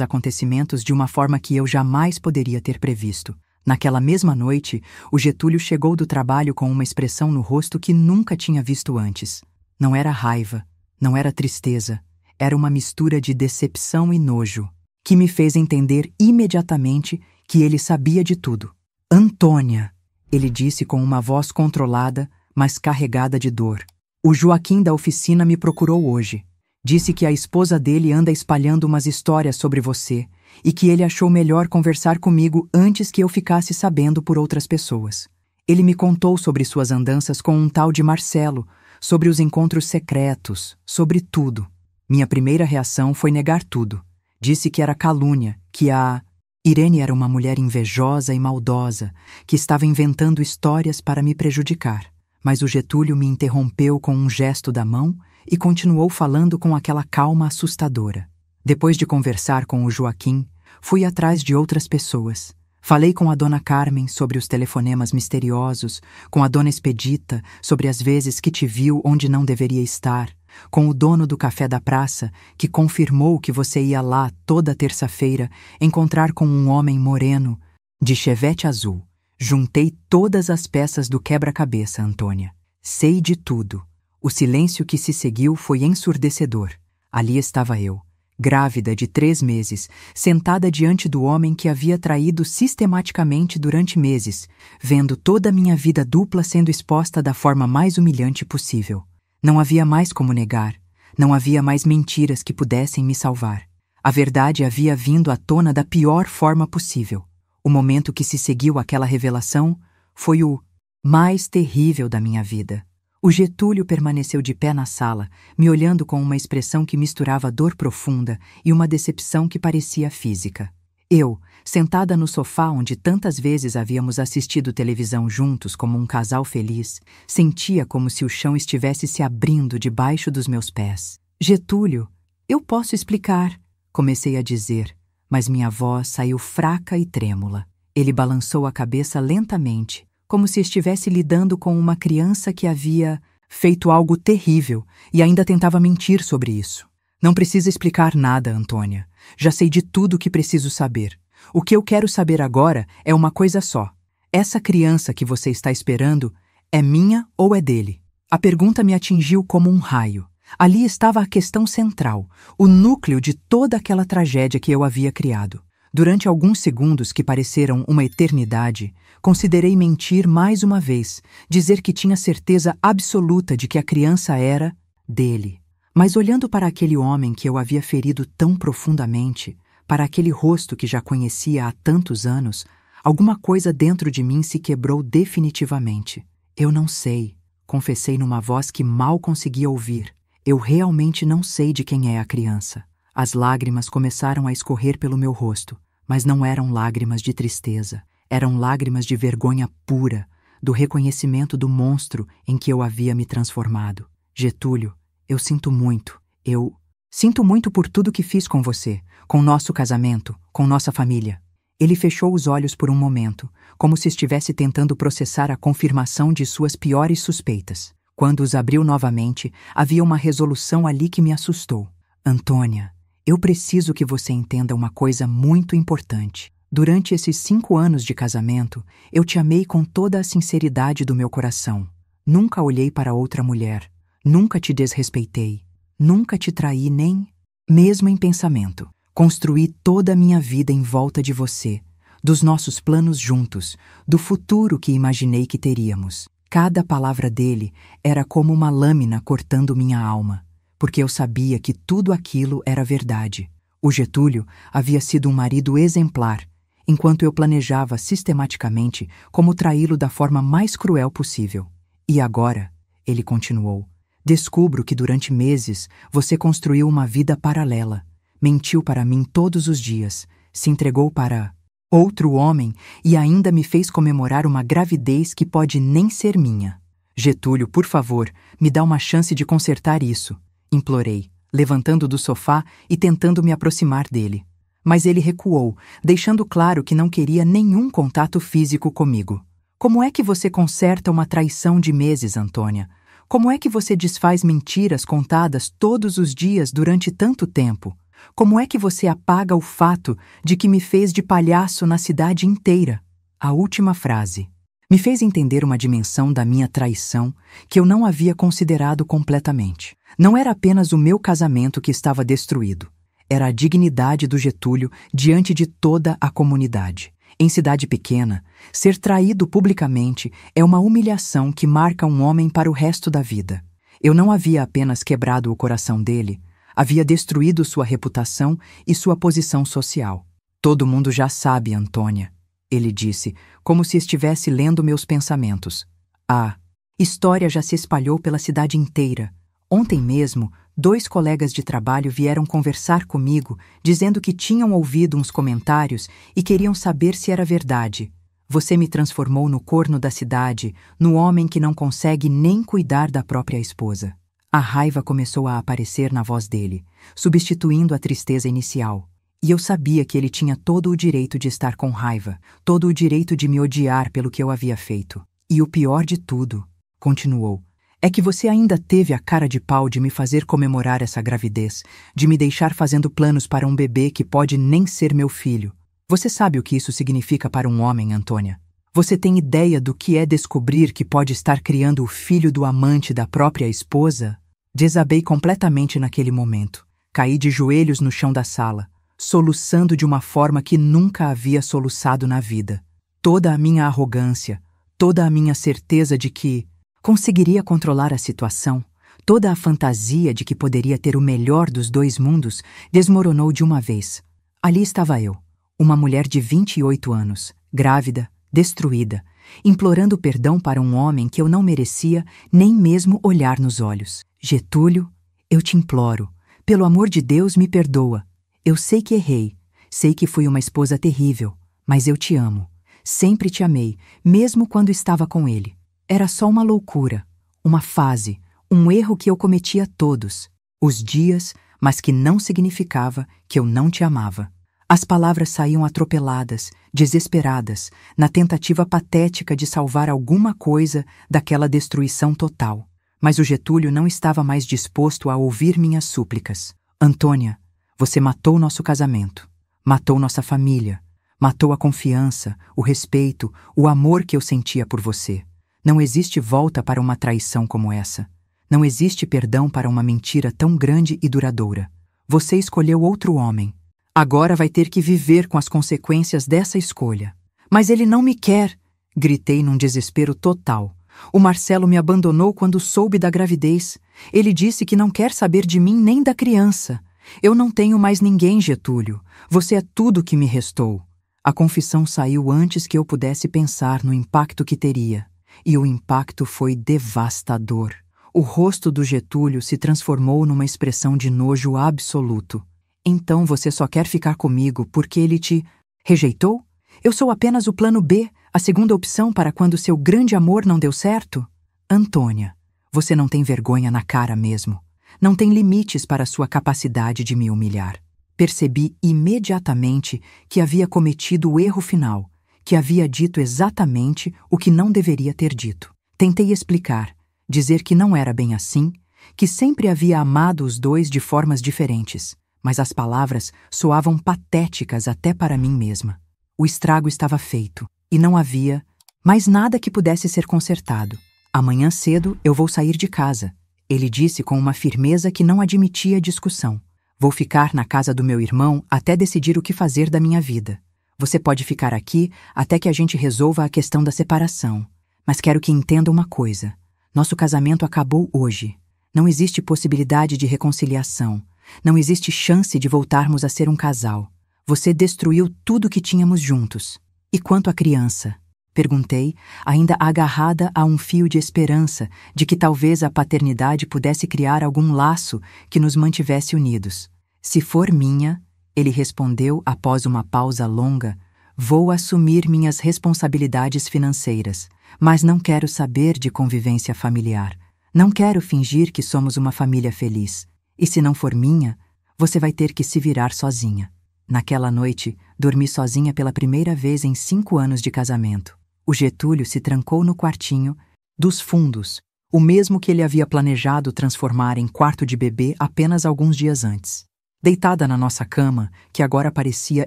acontecimentos de uma forma que eu jamais poderia ter previsto. Naquela mesma noite, o Getúlio chegou do trabalho com uma expressão no rosto que nunca tinha visto antes. Não era raiva, não era tristeza, era uma mistura de decepção e nojo, que me fez entender imediatamente que ele sabia de tudo. Antônia, ele disse com uma voz controlada, mas carregada de dor. O Joaquim da oficina me procurou hoje. Disse que a esposa dele anda espalhando umas histórias sobre você e que ele achou melhor conversar comigo antes que eu ficasse sabendo por outras pessoas. Ele me contou sobre suas andanças com um tal de Marcelo, sobre os encontros secretos, sobre tudo. Minha primeira reação foi negar tudo. Disse que era calúnia, que a Irene era uma mulher invejosa e maldosa, que estava inventando histórias para me prejudicar. Mas o Getúlio me interrompeu com um gesto da mão e continuou falando com aquela calma assustadora. Depois de conversar com o Joaquim, fui atrás de outras pessoas. Falei com a dona Carmen sobre os telefonemas misteriosos, com a dona Expedita sobre as vezes que te viu onde não deveria estar, com o dono do café da praça, que confirmou que você ia lá toda terça-feira encontrar com um homem moreno, de chevette azul. Juntei todas as peças do quebra-cabeça, Antônia. Sei de tudo. O silêncio que se seguiu foi ensurdecedor. Ali estava eu, grávida de 3 meses, sentada diante do homem que havia traído sistematicamente durante meses, vendo toda a minha vida dupla sendo exposta da forma mais humilhante possível. Não havia mais como negar. Não havia mais mentiras que pudessem me salvar. A verdade havia vindo à tona da pior forma possível. O momento que se seguiu àquela revelação foi o mais terrível da minha vida. O Getúlio permaneceu de pé na sala, me olhando com uma expressão que misturava dor profunda e uma decepção que parecia física. Eu, sentada no sofá onde tantas vezes havíamos assistido televisão juntos como um casal feliz, sentia como se o chão estivesse se abrindo debaixo dos meus pés. Getúlio, eu posso explicar, comecei a dizer, mas minha voz saiu fraca e trêmula. Ele balançou a cabeça lentamente, como se estivesse lidando com uma criança que havia feito algo terrível e ainda tentava mentir sobre isso. Não precisa explicar nada, Antônia. Já sei de tudo o que preciso saber. O que eu quero saber agora é uma coisa só. Essa criança que você está esperando é minha ou é dele? A pergunta me atingiu como um raio. Ali estava a questão central, o núcleo de toda aquela tragédia que eu havia criado. Durante alguns segundos que pareceram uma eternidade, considerei mentir mais uma vez, dizer que tinha certeza absoluta de que a criança era dele. Mas olhando para aquele homem que eu havia ferido tão profundamente, para aquele rosto que já conhecia há tantos anos, alguma coisa dentro de mim se quebrou definitivamente. Eu não sei, confessei numa voz que mal conseguia ouvir. Eu realmente não sei de quem é a criança. As lágrimas começaram a escorrer pelo meu rosto, mas não eram lágrimas de tristeza. Eram lágrimas de vergonha pura, do reconhecimento do monstro em que eu havia me transformado. Getúlio, eu sinto muito. Eu sinto muito por tudo que fiz com você, com nosso casamento, com nossa família. Ele fechou os olhos por um momento, como se estivesse tentando processar a confirmação de suas piores suspeitas. Quando os abriu novamente, havia uma resolução ali que me assustou. Antônia, eu preciso que você entenda uma coisa muito importante. Durante esses 5 anos de casamento, eu te amei com toda a sinceridade do meu coração. Nunca olhei para outra mulher. Nunca te desrespeitei. Nunca te traí nem mesmo em pensamento. Construí toda a minha vida em volta de você, dos nossos planos juntos, do futuro que imaginei que teríamos. Cada palavra dele era como uma lâmina cortando minha alma, porque eu sabia que tudo aquilo era verdade. O Getúlio havia sido um marido exemplar, enquanto eu planejava sistematicamente como traí-lo da forma mais cruel possível. E agora, ele continuou, descubro que durante meses você construiu uma vida paralela, mentiu para mim todos os dias, se entregou para outro homem e ainda me fez comemorar uma gravidez que pode nem ser minha. Getúlio, por favor, me dá uma chance de consertar isso, implorei, levantando do sofá e tentando me aproximar dele. Mas ele recuou, deixando claro que não queria nenhum contato físico comigo. Como é que você conserta uma traição de meses, Antônia? Como é que você desfaz mentiras contadas todos os dias durante tanto tempo? Como é que você apaga o fato de que me fez de palhaço na cidade inteira? A última frase me fez entender uma dimensão da minha traição que eu não havia considerado completamente. Não era apenas o meu casamento que estava destruído. Era a dignidade do Getúlio diante de toda a comunidade. Em cidade pequena, ser traído publicamente é uma humilhação que marca um homem para o resto da vida. Eu não havia apenas quebrado o coração dele, havia destruído sua reputação e sua posição social. Todo mundo já sabe, Antônia, ele disse, como se estivesse lendo meus pensamentos. A história já se espalhou pela cidade inteira. Ontem mesmo, 2 colegas de trabalho vieram conversar comigo, dizendo que tinham ouvido uns comentários e queriam saber se era verdade. Você me transformou no corno da cidade, no homem que não consegue nem cuidar da própria esposa. A raiva começou a aparecer na voz dele, substituindo a tristeza inicial. E eu sabia que ele tinha todo o direito de estar com raiva, todo o direito de me odiar pelo que eu havia feito. E o pior de tudo, continuou, é que você ainda teve a cara de pau de me fazer comemorar essa gravidez, de me deixar fazendo planos para um bebê que pode nem ser meu filho. Você sabe o que isso significa para um homem, Antônia? Você tem ideia do que é descobrir que pode estar criando o filho do amante da própria esposa? Desabei completamente naquele momento. Caí de joelhos no chão da sala, soluçando de uma forma que nunca havia soluçado na vida. Toda a minha arrogância, toda a minha certeza de que conseguiria controlar a situação, toda a fantasia de que poderia ter o melhor dos 2 mundos, desmoronou de uma vez. Ali estava eu, uma mulher de 28 anos, grávida, destruída, implorando perdão para um homem que eu não merecia nem mesmo olhar nos olhos. Getúlio, eu te imploro, pelo amor de Deus, me perdoa. Eu sei que errei, sei que fui uma esposa terrível, mas eu te amo. Sempre te amei, mesmo quando estava com ele. Era só uma loucura, uma fase, um erro que eu cometia todos os dias, mas que não significava que eu não te amava. As palavras saíam atropeladas, desesperadas, na tentativa patética de salvar alguma coisa daquela destruição total. Mas o Getúlio não estava mais disposto a ouvir minhas súplicas. Antônia, você matou nosso casamento, matou nossa família, Matou a confiança, o respeito, o amor que eu sentia por você. Não existe volta para uma traição como essa. Não existe perdão para uma mentira tão grande e duradoura. Você escolheu outro homem. Agora vai ter que viver com as consequências dessa escolha. Mas ele não me quer, gritei num desespero total. O Marcelo me abandonou quando soube da gravidez. Ele disse que não quer saber de mim nem da criança. Eu não tenho mais ninguém, Getúlio. Você é tudo que me restou. A confissão saiu antes que eu pudesse pensar no impacto que teria. E o impacto foi devastador. O rosto do Getúlio se transformou numa expressão de nojo absoluto. Então você só quer ficar comigo porque ele te rejeitou? Eu sou apenas o plano B, a segunda opção para quando seu grande amor não deu certo? Antônia, você não tem vergonha na cara mesmo. Não tem limites para sua capacidade de me humilhar. Percebi imediatamente que havia cometido o erro final, que havia dito exatamente o que não deveria ter dito. Tentei explicar, dizer que não era bem assim, que sempre havia amado os dois de formas diferentes, mas as palavras soavam patéticas até para mim mesma. O estrago estava feito, e não havia mais nada que pudesse ser consertado. Amanhã cedo eu vou sair de casa, ele disse com uma firmeza que não admitia discussão. Vou ficar na casa do meu irmão até decidir o que fazer da minha vida. Você pode ficar aqui até que a gente resolva a questão da separação. Mas quero que entenda uma coisa. Nosso casamento acabou hoje. Não existe possibilidade de reconciliação. Não existe chance de voltarmos a ser um casal. Você destruiu tudo que tínhamos juntos. E quanto à criança? Perguntei, ainda agarrada a um fio de esperança de que talvez a paternidade pudesse criar algum laço que nos mantivesse unidos. Se for minha, ele respondeu após uma pausa longa, vou assumir minhas responsabilidades financeiras, mas não quero saber de convivência familiar. Não quero fingir que somos uma família feliz. E se não for minha, você vai ter que se virar sozinha. Naquela noite, dormi sozinha pela primeira vez em 5 anos de casamento. O Getúlio se trancou no quartinho dos fundos, o mesmo que ele havia planejado transformar em quarto de bebê apenas alguns dias antes. Deitada na nossa cama, que agora parecia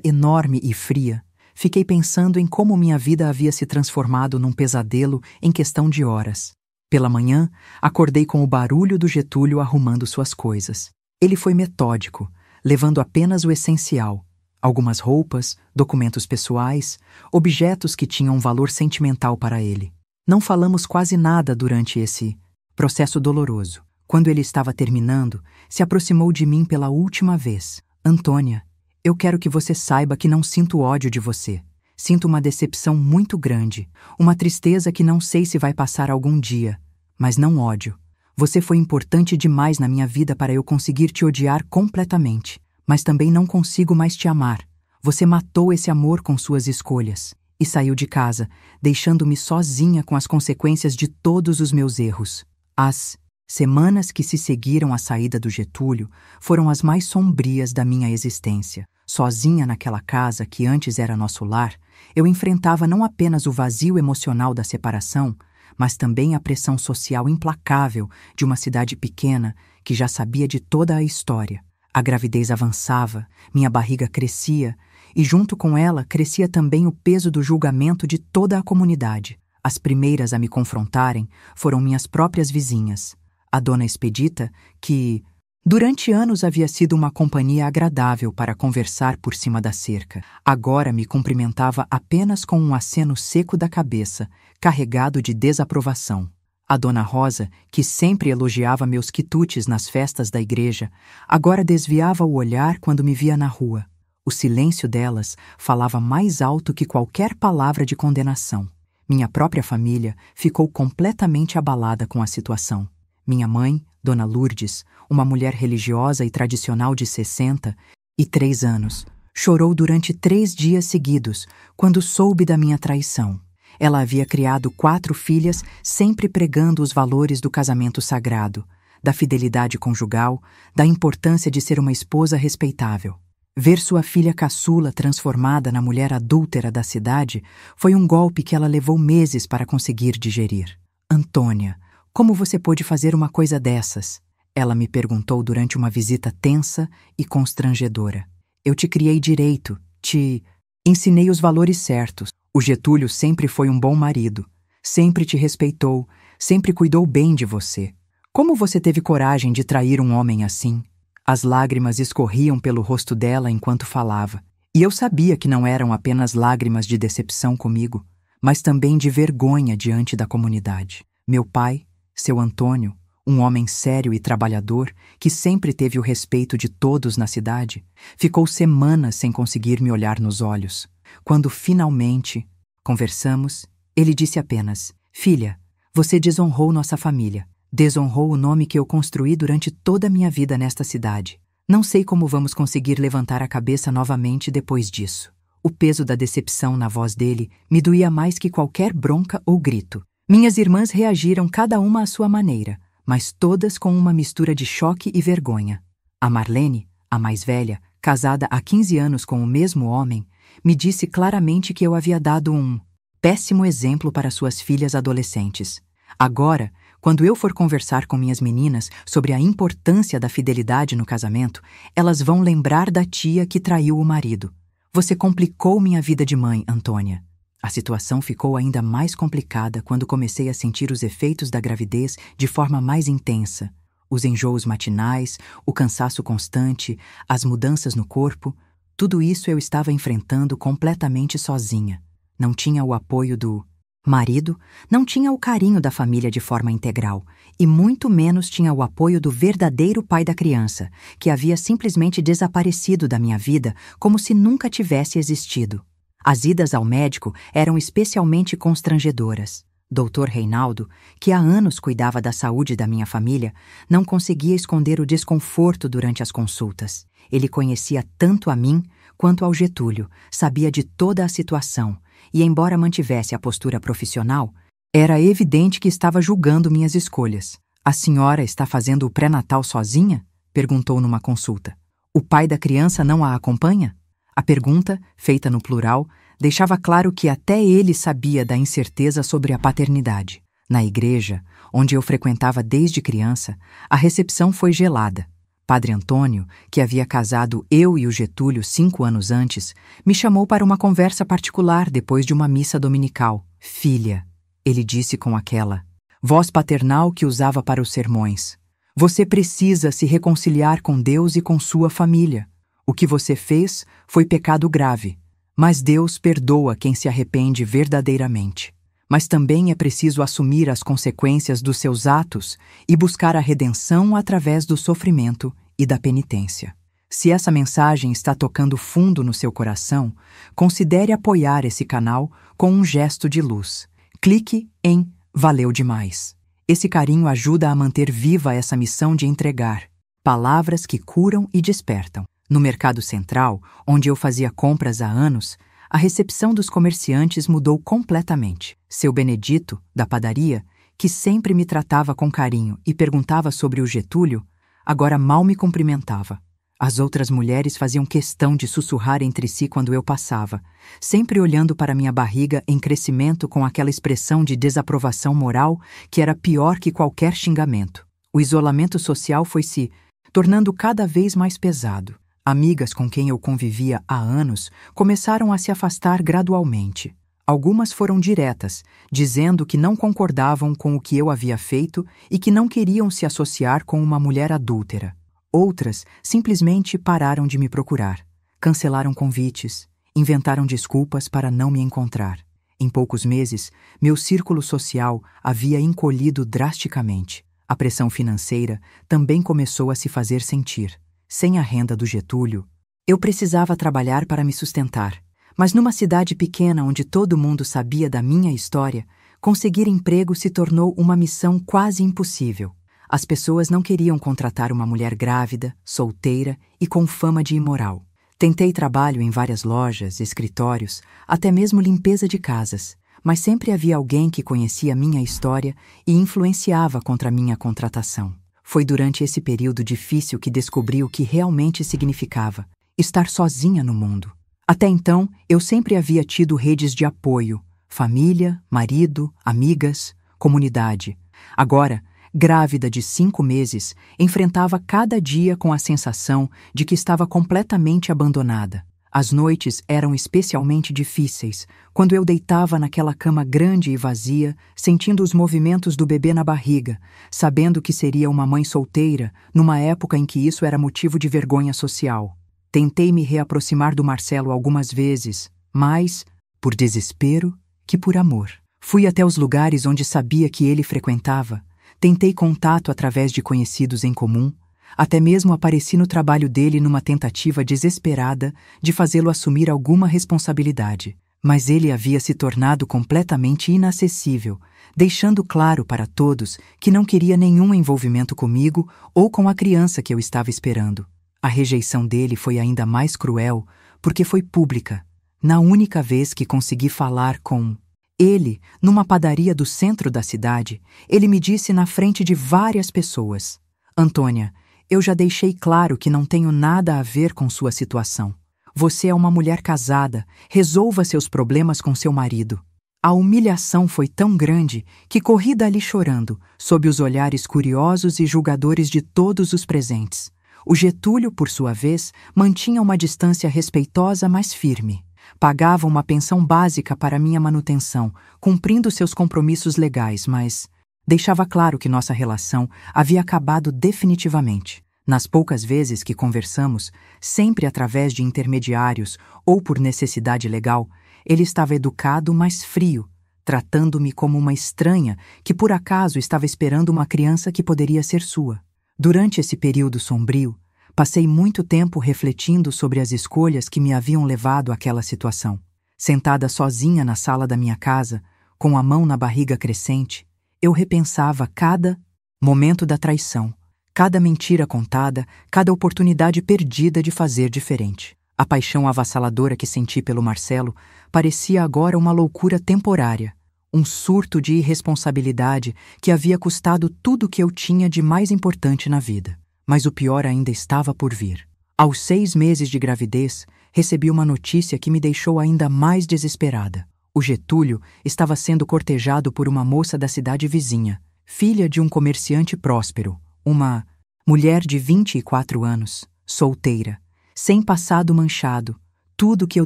enorme e fria, fiquei pensando em como minha vida havia se transformado num pesadelo em questão de horas. Pela manhã, acordei com o barulho do Getúlio arrumando suas coisas. Ele foi metódico, levando apenas o essencial: algumas roupas, documentos pessoais, objetos que tinham um valor sentimental para ele. Não falamos quase nada durante esse processo doloroso. Quando ele estava terminando, se aproximou de mim pela última vez. Antônia, eu quero que você saiba que não sinto ódio de você. Sinto uma decepção muito grande, uma tristeza que não sei se vai passar algum dia, mas não ódio. Você foi importante demais na minha vida para eu conseguir te odiar completamente. Mas também não consigo mais te amar. Você matou esse amor com suas escolhas e saiu de casa, deixando-me sozinha com as consequências de todos os meus erros. As semanas que se seguiram à saída do Getúlio foram as mais sombrias da minha existência. Sozinha naquela casa que antes era nosso lar, eu enfrentava não apenas o vazio emocional da separação, mas também a pressão social implacável de uma cidade pequena que já sabia de toda a história. A gravidez avançava, minha barriga crescia, e junto com ela crescia também o peso do julgamento de toda a comunidade. As primeiras a me confrontarem foram minhas próprias vizinhas. A dona Expedita, que durante anos havia sido uma companhia agradável para conversar por cima da cerca, agora me cumprimentava apenas com um aceno seco da cabeça, carregado de desaprovação. A dona Rosa, que sempre elogiava meus quitutes nas festas da igreja, agora desviava o olhar quando me via na rua. O silêncio delas falava mais alto que qualquer palavra de condenação. Minha própria família ficou completamente abalada com a situação. Minha mãe, Dona Lourdes, uma mulher religiosa e tradicional de 63 anos, chorou durante 3 dias seguidos quando soube da minha traição. Ela havia criado 4 filhas, sempre pregando os valores do casamento sagrado, da fidelidade conjugal, da importância de ser uma esposa respeitável. Ver sua filha caçula transformada na mulher adúltera da cidade foi um golpe que ela levou meses para conseguir digerir. Antônia, como você pôde fazer uma coisa dessas? Ela me perguntou durante uma visita tensa e constrangedora. Eu te criei direito, te Ensinei os valores certos. O Getúlio sempre foi um bom marido. Sempre te respeitou, sempre cuidou bem de você. Como você teve coragem de trair um homem assim? As lágrimas escorriam pelo rosto dela enquanto falava. E eu sabia que não eram apenas lágrimas de decepção comigo, mas também de vergonha diante da comunidade. Meu pai, seu Antônio, um homem sério e trabalhador, que sempre teve o respeito de todos na cidade, ficou semanas sem conseguir me olhar nos olhos. Quando finalmente conversamos, ele disse apenas: "Filha, você desonrou nossa família. Desonrou o nome que eu construí durante toda a minha vida nesta cidade. Não sei como vamos conseguir levantar a cabeça novamente depois disso." O peso da decepção na voz dele me doía mais que qualquer bronca ou grito. Minhas irmãs reagiram cada uma à sua maneira, mas todas com uma mistura de choque e vergonha. A Marlene, a mais velha, casada há 15 anos com o mesmo homem, me disse claramente que eu havia dado um péssimo exemplo para suas filhas adolescentes. Agora, quando eu for conversar com minhas meninas sobre a importância da fidelidade no casamento, elas vão lembrar da tia que traiu o marido. Você complicou minha vida de mãe, Antônia. A situação ficou ainda mais complicada quando comecei a sentir os efeitos da gravidez de forma mais intensa. Os enjoos matinais, o cansaço constante, as mudanças no corpo, tudo isso eu estava enfrentando completamente sozinha. Não tinha o apoio do marido, não tinha o carinho da família de forma integral, e muito menos tinha o apoio do verdadeiro pai da criança, que havia simplesmente desaparecido da minha vida como se nunca tivesse existido. As idas ao médico eram especialmente constrangedoras. Dr. Reinaldo, que há anos cuidava da saúde da minha família, não conseguia esconder o desconforto durante as consultas. Ele conhecia tanto a mim quanto ao Getúlio, sabia de toda a situação, e embora mantivesse a postura profissional, era evidente que estava julgando minhas escolhas. "A senhora está fazendo o pré-natal sozinha?" perguntou numa consulta. "O pai da criança não a acompanha?" A pergunta, feita no plural, deixava claro que até ele sabia da incerteza sobre a paternidade. Na igreja, onde eu frequentava desde criança, a recepção foi gelada. Padre Antônio, que havia casado eu e o Getúlio 5 anos antes, me chamou para uma conversa particular depois de uma missa dominical. "Filha", ele disse com aquela voz paternal que usava para os sermões, "você precisa se reconciliar com Deus e com sua família. O que você fez foi pecado grave, mas Deus perdoa quem se arrepende verdadeiramente. Mas também é preciso assumir as consequências dos seus atos e buscar a redenção através do sofrimento e da penitência. Se essa mensagem está tocando fundo no seu coração, considere apoiar esse canal com um gesto de luz. Clique em Valeu demais. Esse carinho ajuda a manter viva essa missão de entregar palavras que curam e despertam." No Mercado Central, onde eu fazia compras há anos, a recepção dos comerciantes mudou completamente. Seu Benedito, da padaria, que sempre me tratava com carinho e perguntava sobre o Getúlio, agora mal me cumprimentava. As outras mulheres faziam questão de sussurrar entre si quando eu passava, sempre olhando para minha barriga em crescimento com aquela expressão de desaprovação moral que era pior que qualquer xingamento. O isolamento social foi se tornando cada vez mais pesado. Amigas com quem eu convivia há anos começaram a se afastar gradualmente. Algumas foram diretas, dizendo que não concordavam com o que eu havia feito e que não queriam se associar com uma mulher adúltera. Outras simplesmente pararam de me procurar, cancelaram convites, inventaram desculpas para não me encontrar. Em poucos meses, meu círculo social havia encolhido drasticamente. A pressão financeira também começou a se fazer sentir. Sem a renda do Getúlio, eu precisava trabalhar para me sustentar. Mas numa cidade pequena onde todo mundo sabia da minha história, conseguir emprego se tornou uma missão quase impossível. As pessoas não queriam contratar uma mulher grávida, solteira e com fama de imoral. Tentei trabalho em várias lojas, escritórios, até mesmo limpeza de casas, mas sempre havia alguém que conhecia minha história e influenciava contra minha contratação. Foi durante esse período difícil que descobri o que realmente significava estar sozinha no mundo. Até então, eu sempre havia tido redes de apoio, família, marido, amigas, comunidade. Agora, grávida de 5 meses, enfrentava cada dia com a sensação de que estava completamente abandonada. As noites eram especialmente difíceis, quando eu deitava naquela cama grande e vazia, sentindo os movimentos do bebê na barriga, sabendo que seria uma mãe solteira, numa época em que isso era motivo de vergonha social. Tentei me reaproximar do Marcelo algumas vezes, mais por desespero que por amor. Fui até os lugares onde sabia que ele frequentava, tentei contato através de conhecidos em comum, até mesmo apareci no trabalho dele numa tentativa desesperada de fazê-lo assumir alguma responsabilidade. Mas ele havia se tornado completamente inacessível, deixando claro para todos que não queria nenhum envolvimento comigo ou com a criança que eu estava esperando. A rejeição dele foi ainda mais cruel porque foi pública. Na única vez que consegui falar com ele, numa padaria do centro da cidade, ele me disse na frente de várias pessoas: Antônia, eu já deixei claro que não tenho nada a ver com sua situação. Você é uma mulher casada, resolva seus problemas com seu marido. A humilhação foi tão grande que corri dali chorando, sob os olhares curiosos e julgadores de todos os presentes. O Getúlio, por sua vez, mantinha uma distância respeitosa, mas firme. Pagava uma pensão básica para minha manutenção, cumprindo seus compromissos legais, mas deixava claro que nossa relação havia acabado definitivamente. Nas poucas vezes que conversamos, sempre através de intermediários ou por necessidade legal, ele estava educado, mas frio, tratando-me como uma estranha que por acaso estava esperando uma criança que poderia ser sua. Durante esse período sombrio, passei muito tempo refletindo sobre as escolhas que me haviam levado àquela situação. Sentada sozinha na sala da minha casa, com a mão na barriga crescente, eu repensava cada momento da traição, cada mentira contada, cada oportunidade perdida de fazer diferente. A paixão avassaladora que senti pelo Marcelo parecia agora uma loucura temporária, um surto de irresponsabilidade que havia custado tudo o que eu tinha de mais importante na vida. Mas o pior ainda estava por vir. Aos 6 meses de gravidez, recebi uma notícia que me deixou ainda mais desesperada. O Getúlio estava sendo cortejado por uma moça da cidade vizinha, filha de um comerciante próspero, uma mulher de 24 anos, solteira, sem passado manchado, tudo que eu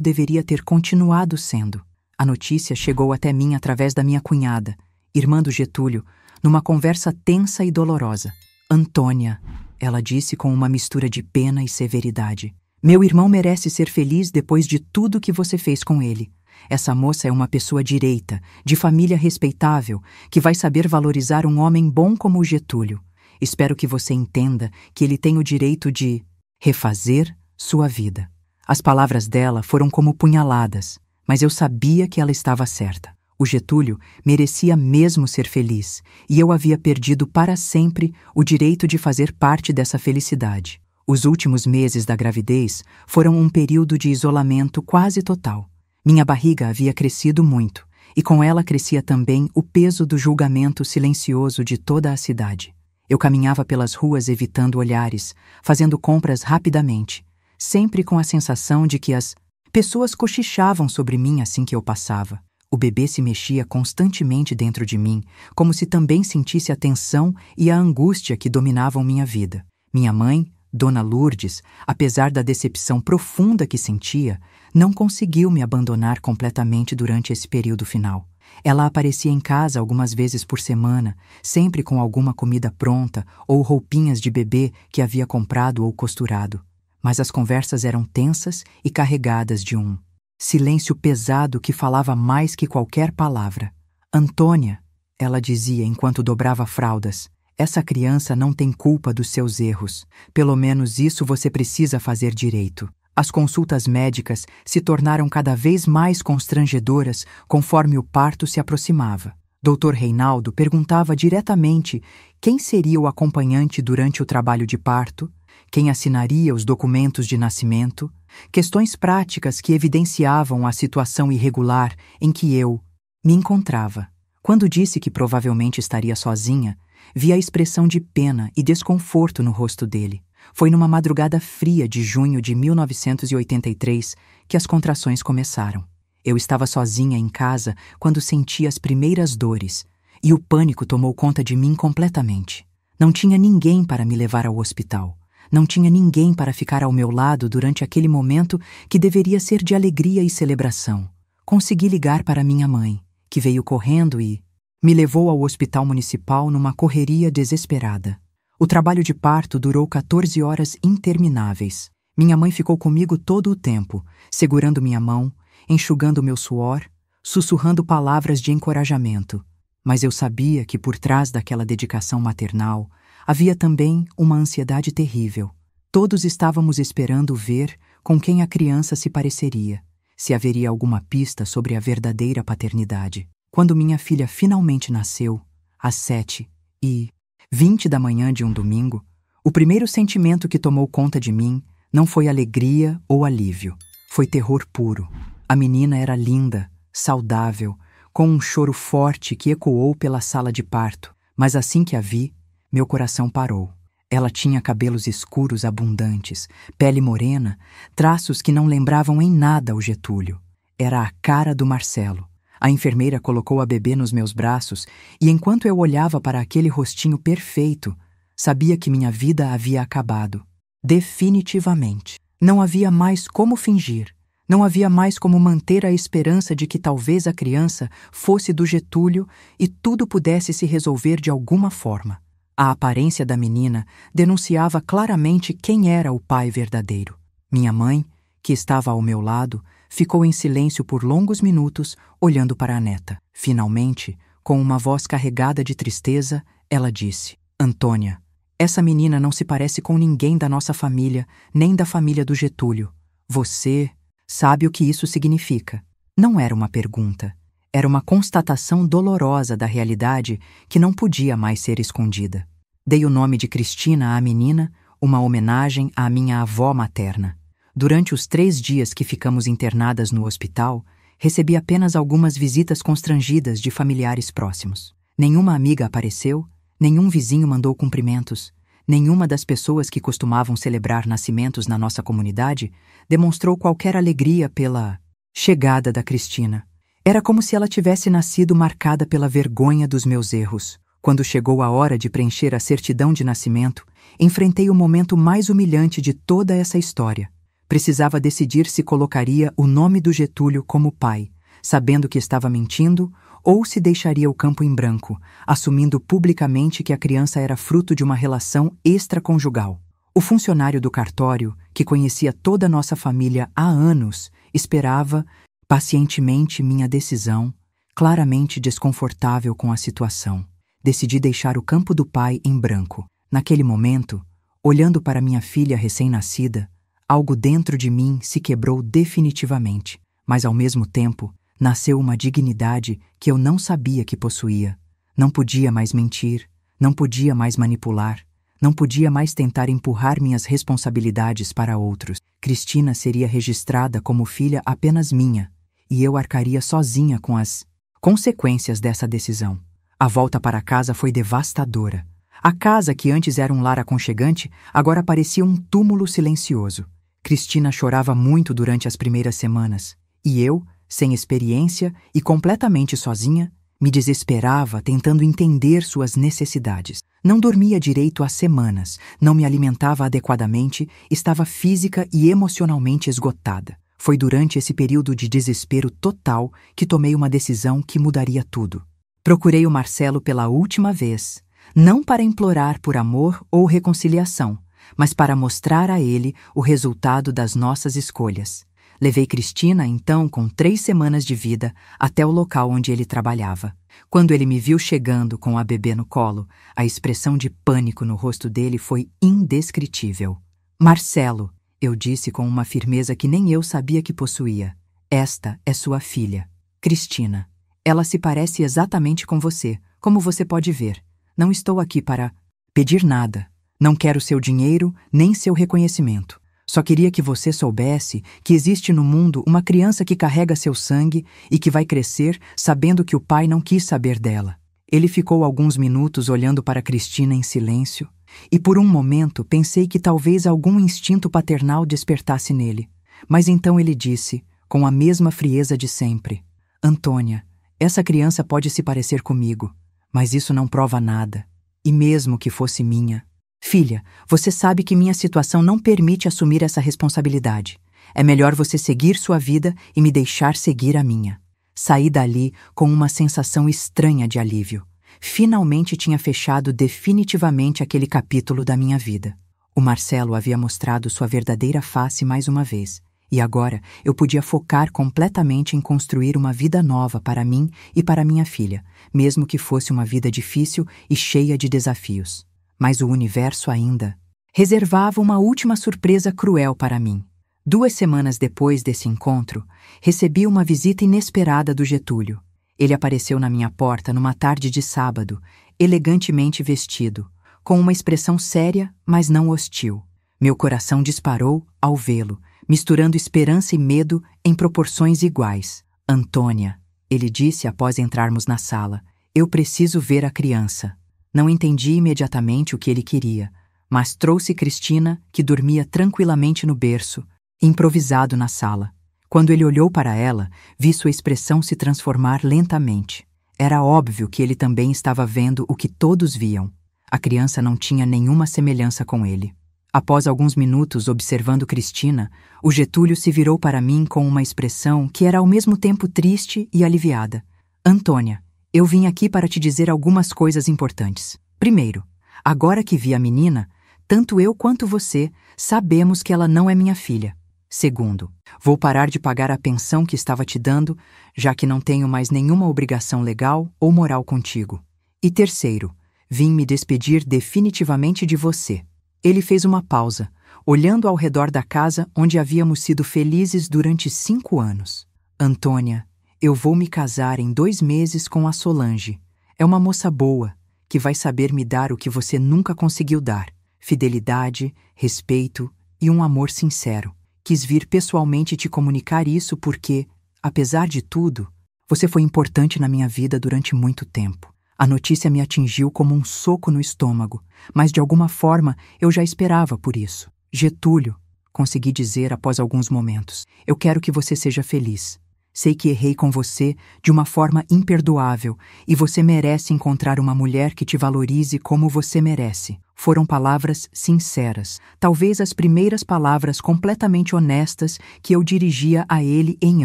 deveria ter continuado sendo. A notícia chegou até mim através da minha cunhada, irmã do Getúlio, numa conversa tensa e dolorosa. Antônia, ela disse com uma mistura de pena e severidade. Meu irmão merece ser feliz depois de tudo que você fez com ele. Essa moça é uma pessoa direita, de família respeitável, que vai saber valorizar um homem bom como o Getúlio. Espero que você entenda que ele tem o direito de refazer sua vida. As palavras dela foram como punhaladas, mas eu sabia que ela estava certa. O Getúlio merecia mesmo ser feliz, e eu havia perdido para sempre o direito de fazer parte dessa felicidade. Os últimos meses da gravidez foram um período de isolamento quase total. Minha barriga havia crescido muito, e com ela crescia também o peso do julgamento silencioso de toda a cidade. Eu caminhava pelas ruas evitando olhares, fazendo compras rapidamente, sempre com a sensação de que as pessoas cochichavam sobre mim assim que eu passava. O bebê se mexia constantemente dentro de mim, como se também sentisse a tensão e a angústia que dominavam minha vida. Minha mãe, Dona Lourdes, apesar da decepção profunda que sentia, não conseguiu me abandonar completamente durante esse período final. Ela aparecia em casa algumas vezes por semana, sempre com alguma comida pronta ou roupinhas de bebê que havia comprado ou costurado. Mas as conversas eram tensas e carregadas de um silêncio pesado que falava mais que qualquer palavra. Antônia, ela dizia enquanto dobrava fraldas, essa criança não tem culpa dos seus erros. Pelo menos isso você precisa fazer direito. As consultas médicas se tornaram cada vez mais constrangedoras conforme o parto se aproximava. Dr. Reinaldo perguntava diretamente quem seria o acompanhante durante o trabalho de parto, quem assinaria os documentos de nascimento, questões práticas que evidenciavam a situação irregular em que eu me encontrava. Quando disse que provavelmente estaria sozinha, vi a expressão de pena e desconforto no rosto dele. Foi numa madrugada fria de junho de 1983 que as contrações começaram. Eu estava sozinha em casa quando senti as primeiras dores, e o pânico tomou conta de mim completamente. Não tinha ninguém para me levar ao hospital. Não tinha ninguém para ficar ao meu lado durante aquele momento que deveria ser de alegria e celebração. Consegui ligar para minha mãe, que veio correndo e me levou ao hospital municipal numa correria desesperada. O trabalho de parto durou 14 horas intermináveis. Minha mãe ficou comigo todo o tempo, segurando minha mão, enxugando meu suor, sussurrando palavras de encorajamento. Mas eu sabia que por trás daquela dedicação maternal havia também uma ansiedade terrível. Todos estávamos esperando ver com quem a criança se pareceria, se haveria alguma pista sobre a verdadeira paternidade. Quando minha filha finalmente nasceu, às 7h20 da manhã de um domingo, o primeiro sentimento que tomou conta de mim não foi alegria ou alívio, foi terror puro. A menina era linda, saudável, com um choro forte que ecoou pela sala de parto, mas assim que a vi, meu coração parou. Ela tinha cabelos escuros abundantes, pele morena, traços que não lembravam em nada o Getúlio. Era a cara do Marcelo. A enfermeira colocou a bebê nos meus braços e enquanto eu olhava para aquele rostinho perfeito, sabia que minha vida havia acabado. Definitivamente. Não havia mais como fingir. Não havia mais como manter a esperança de que talvez a criança fosse do Getúlio e tudo pudesse se resolver de alguma forma. A aparência da menina denunciava claramente quem era o pai verdadeiro. Minha mãe, que estava ao meu lado, ficou em silêncio por longos minutos, olhando para a neta. Finalmente, com uma voz carregada de tristeza, ela disse: Antônia, essa menina não se parece com ninguém da nossa família, nem da família do Getúlio. Você sabe o que isso significa? Não era uma pergunta. Era uma constatação dolorosa da realidade que não podia mais ser escondida. Dei o nome de Cristina à menina, uma homenagem à minha avó materna. Durante os 3 dias que ficamos internadas no hospital, recebi apenas algumas visitas constrangidas de familiares próximos. Nenhuma amiga apareceu, nenhum vizinho mandou cumprimentos, nenhuma das pessoas que costumavam celebrar nascimentos na nossa comunidade demonstrou qualquer alegria pela chegada da Cristina. Era como se ela tivesse nascido marcada pela vergonha dos meus erros. Quando chegou a hora de preencher a certidão de nascimento, enfrentei o momento mais humilhante de toda essa história. Precisava decidir se colocaria o nome do Getúlio como pai, sabendo que estava mentindo, ou se deixaria o campo em branco, assumindo publicamente que a criança era fruto de uma relação extraconjugal. O funcionário do cartório, que conhecia toda a nossa família há anos, esperava pacientemente minha decisão, claramente desconfortável com a situação. Decidi deixar o campo do pai em branco. Naquele momento, olhando para minha filha recém-nascida, algo dentro de mim se quebrou definitivamente, mas ao mesmo tempo, nasceu uma dignidade que eu não sabia que possuía. Não podia mais mentir, não podia mais manipular, não podia mais tentar empurrar minhas responsabilidades para outros. Cristina seria registrada como filha apenas minha, e eu arcaria sozinha com as consequências dessa decisão. A volta para casa foi devastadora. A casa, que antes era um lar aconchegante, agora parecia um túmulo silencioso. Cristina chorava muito durante as primeiras semanas, e eu, sem experiência e completamente sozinha, me desesperava tentando entender suas necessidades. Não dormia direito há semanas, não me alimentava adequadamente, estava física e emocionalmente esgotada. Foi durante esse período de desespero total que tomei uma decisão que mudaria tudo. Procurei o Marcelo pela última vez, não para implorar por amor ou reconciliação, mas para mostrar a ele o resultado das nossas escolhas. Levei Cristina, então, com 3 semanas de vida, até o local onde ele trabalhava. Quando ele me viu chegando com a bebê no colo, a expressão de pânico no rosto dele foi indescritível. Marcelo, eu disse com uma firmeza que nem eu sabia que possuía. Esta é sua filha, Cristina. Ela se parece exatamente com você, como você pode ver. Não estou aqui para pedir nada. Não quero seu dinheiro, nem seu reconhecimento. Só queria que você soubesse que existe no mundo uma criança que carrega seu sangue e que vai crescer sabendo que o pai não quis saber dela. Ele ficou alguns minutos olhando para Cristina em silêncio, e por um momento pensei que talvez algum instinto paternal despertasse nele. Mas então ele disse, com a mesma frieza de sempre: Antônia, essa criança pode se parecer comigo, mas isso não prova nada. E mesmo que fosse minha, Filha, você sabe que minha situação não permite assumir essa responsabilidade. É melhor você seguir sua vida e me deixar seguir a minha. Saí dali com uma sensação estranha de alívio. Finalmente tinha fechado definitivamente aquele capítulo da minha vida. O Marcelo havia mostrado sua verdadeira face mais uma vez, e agora eu podia focar completamente em construir uma vida nova para mim e para minha filha, mesmo que fosse uma vida difícil e cheia de desafios. Mas o universo ainda reservava uma última surpresa cruel para mim. 2 semanas depois desse encontro, recebi uma visita inesperada do Getúlio. Ele apareceu na minha porta numa tarde de sábado, elegantemente vestido, com uma expressão séria, mas não hostil. Meu coração disparou ao vê-lo, misturando esperança e medo em proporções iguais. Antônia, ele disse após entrarmos na sala, eu preciso ver a criança. Não entendi imediatamente o que ele queria, mas trouxe Cristina, que dormia tranquilamente no berço, improvisado na sala. Quando ele olhou para ela, vi sua expressão se transformar lentamente. Era óbvio que ele também estava vendo o que todos viam. A criança não tinha nenhuma semelhança com ele. Após alguns minutos observando Cristina, o Getúlio se virou para mim com uma expressão que era ao mesmo tempo triste e aliviada. Antônia, eu vim aqui para te dizer algumas coisas importantes. Primeiro, agora que vi a menina, tanto eu quanto você sabemos que ela não é minha filha. Segundo, vou parar de pagar a pensão que estava te dando, já que não tenho mais nenhuma obrigação legal ou moral contigo. E terceiro, vim me despedir definitivamente de você. Ele fez uma pausa, olhando ao redor da casa onde havíamos sido felizes durante 5 anos. Antônia, eu vou me casar em 2 meses com a Solange. É uma moça boa, que vai saber me dar o que você nunca conseguiu dar: fidelidade, respeito e um amor sincero. Quis vir pessoalmente te comunicar isso porque, apesar de tudo, você foi importante na minha vida durante muito tempo. A notícia me atingiu como um soco no estômago, mas de alguma forma eu já esperava por isso. Getúlio, consegui dizer após alguns momentos, eu quero que você seja feliz. Sei que errei com você de uma forma imperdoável e você merece encontrar uma mulher que te valorize como você merece. Foram palavras sinceras, talvez as primeiras palavras completamente honestas que eu dirigia a ele em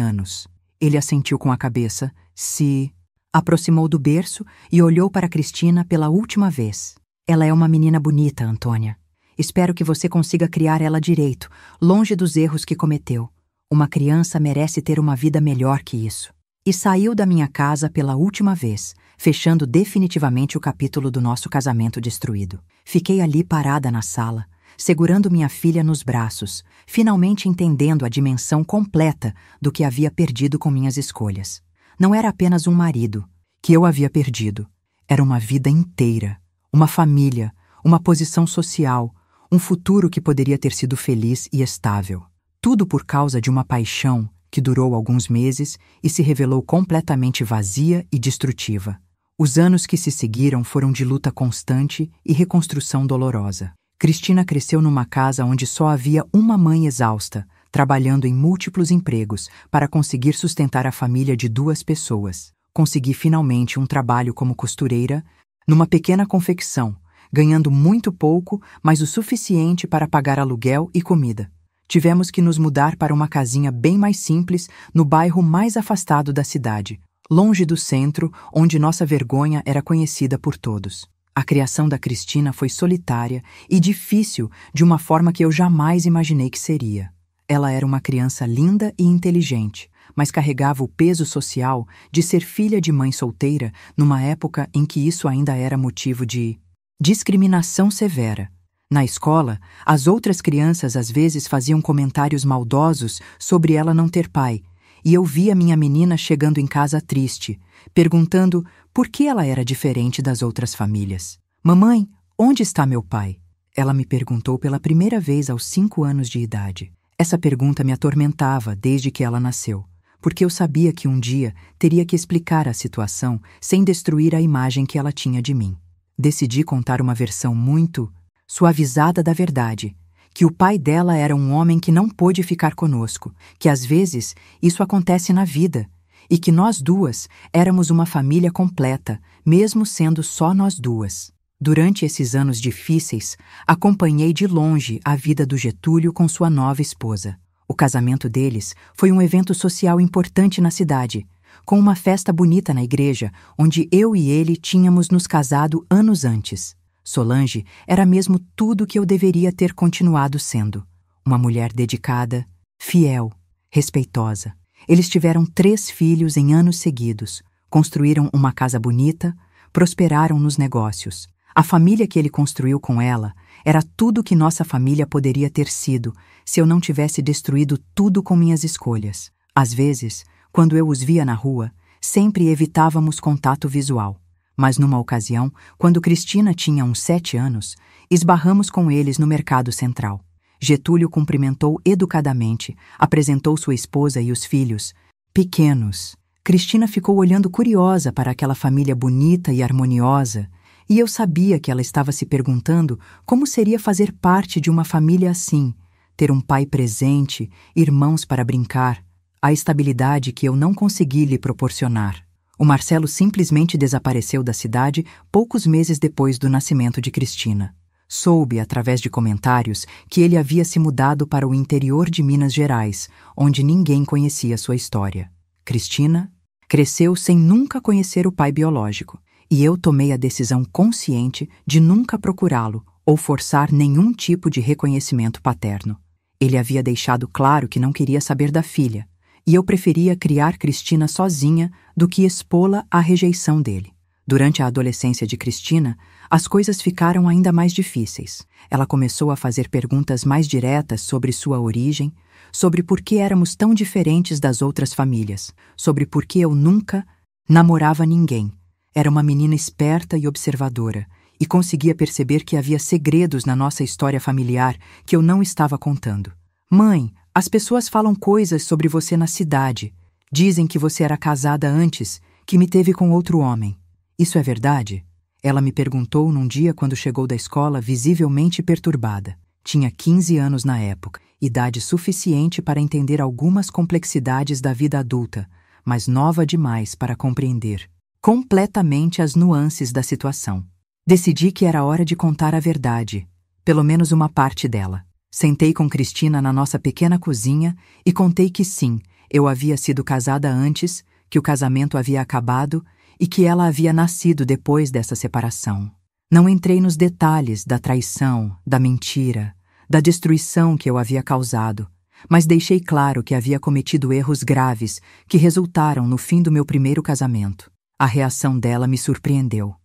anos. Ele assentiu com a cabeça, se aproximou do berço e olhou para Cristina pela última vez. Ela é uma menina bonita, Antônia. Espero que você consiga criar ela direito, longe dos erros que cometeu. Uma criança merece ter uma vida melhor que isso. E saiu da minha casa pela última vez, fechando definitivamente o capítulo do nosso casamento destruído. Fiquei ali parada na sala, segurando minha filha nos braços, finalmente entendendo a dimensão completa do que havia perdido com minhas escolhas. Não era apenas um marido que eu havia perdido. Era uma vida inteira, uma família, uma posição social, um futuro que poderia ter sido feliz e estável. Tudo por causa de uma paixão que durou alguns meses e se revelou completamente vazia e destrutiva. Os anos que se seguiram foram de luta constante e reconstrução dolorosa. Cristina cresceu numa casa onde só havia uma mãe exausta, trabalhando em múltiplos empregos para conseguir sustentar a família de 2 pessoas. Consegui finalmente um trabalho como costureira numa pequena confecção, ganhando muito pouco, mas o suficiente para pagar aluguel e comida. Tivemos que nos mudar para uma casinha bem mais simples no bairro mais afastado da cidade, longe do centro, onde nossa vergonha era conhecida por todos. A criação da Cristina foi solitária e difícil de uma forma que eu jamais imaginei que seria. Ela era uma criança linda e inteligente, mas carregava o peso social de ser filha de mãe solteira numa época em que isso ainda era motivo de discriminação severa. Na escola, as outras crianças às vezes faziam comentários maldosos sobre ela não ter pai, e eu via minha menina chegando em casa triste, perguntando por que ela era diferente das outras famílias. Mamãe, onde está meu pai? Ela me perguntou pela primeira vez aos 5 anos de idade. Essa pergunta me atormentava desde que ela nasceu, porque eu sabia que um dia teria que explicar a situação sem destruir a imagem que ela tinha de mim. Decidi contar uma versão muito suavizada da verdade, que o pai dela era um homem que não pôde ficar conosco, que às vezes isso acontece na vida, e que nós 2 éramos uma família completa, mesmo sendo só nós 2. Durante esses anos difíceis, acompanhei de longe a vida do Getúlio com sua nova esposa. O casamento deles foi um evento social importante na cidade, com uma festa bonita na igreja, onde eu e ele tínhamos nos casado anos antes. Solange era mesmo tudo que eu deveria ter continuado sendo. Uma mulher dedicada, fiel, respeitosa. Eles tiveram 3 filhos em anos seguidos, construíram uma casa bonita, prosperaram nos negócios. A família que ele construiu com ela era tudo que nossa família poderia ter sido se eu não tivesse destruído tudo com minhas escolhas. Às vezes, quando eu os via na rua, sempre evitávamos contato visual. Mas numa ocasião, quando Cristina tinha uns 7 anos, esbarramos com eles no Mercado Central. Getúlio cumprimentou educadamente, apresentou sua esposa e os filhos, pequenos. Cristina ficou olhando curiosa para aquela família bonita e harmoniosa, e eu sabia que ela estava se perguntando como seria fazer parte de uma família assim, ter um pai presente, irmãos para brincar, a estabilidade que eu não consegui lhe proporcionar. O Marcelo simplesmente desapareceu da cidade poucos meses depois do nascimento de Cristina. Soube, através de comentários, que ele havia se mudado para o interior de Minas Gerais, onde ninguém conhecia sua história. Cristina cresceu sem nunca conhecer o pai biológico, e eu tomei a decisão consciente de nunca procurá-lo ou forçar nenhum tipo de reconhecimento paterno. Ele havia deixado claro que não queria saber da filha, e eu preferia criar Cristina sozinha do que expô-la à rejeição dele. Durante a adolescência de Cristina, as coisas ficaram ainda mais difíceis. Ela começou a fazer perguntas mais diretas sobre sua origem, sobre por que éramos tão diferentes das outras famílias, sobre por que eu nunca namorava ninguém. Era uma menina esperta e observadora, e conseguia perceber que havia segredos na nossa história familiar que eu não estava contando. Mãe, as pessoas falam coisas sobre você na cidade. Dizem que você era casada antes, que me teve com outro homem. Isso é verdade? Ela me perguntou num dia quando chegou da escola visivelmente perturbada. Tinha 15 anos na época, idade suficiente para entender algumas complexidades da vida adulta, mas nova demais para compreender completamente as nuances da situação. Decidi que era hora de contar a verdade, pelo menos uma parte dela. Sentei com Cristina na nossa pequena cozinha e contei que sim, eu havia sido casada antes, que o casamento havia acabado e que ela havia nascido depois dessa separação. Não entrei nos detalhes da traição, da mentira, da destruição que eu havia causado, mas deixei claro que havia cometido erros graves que resultaram no fim do meu primeiro casamento. A reação dela me surpreendeu.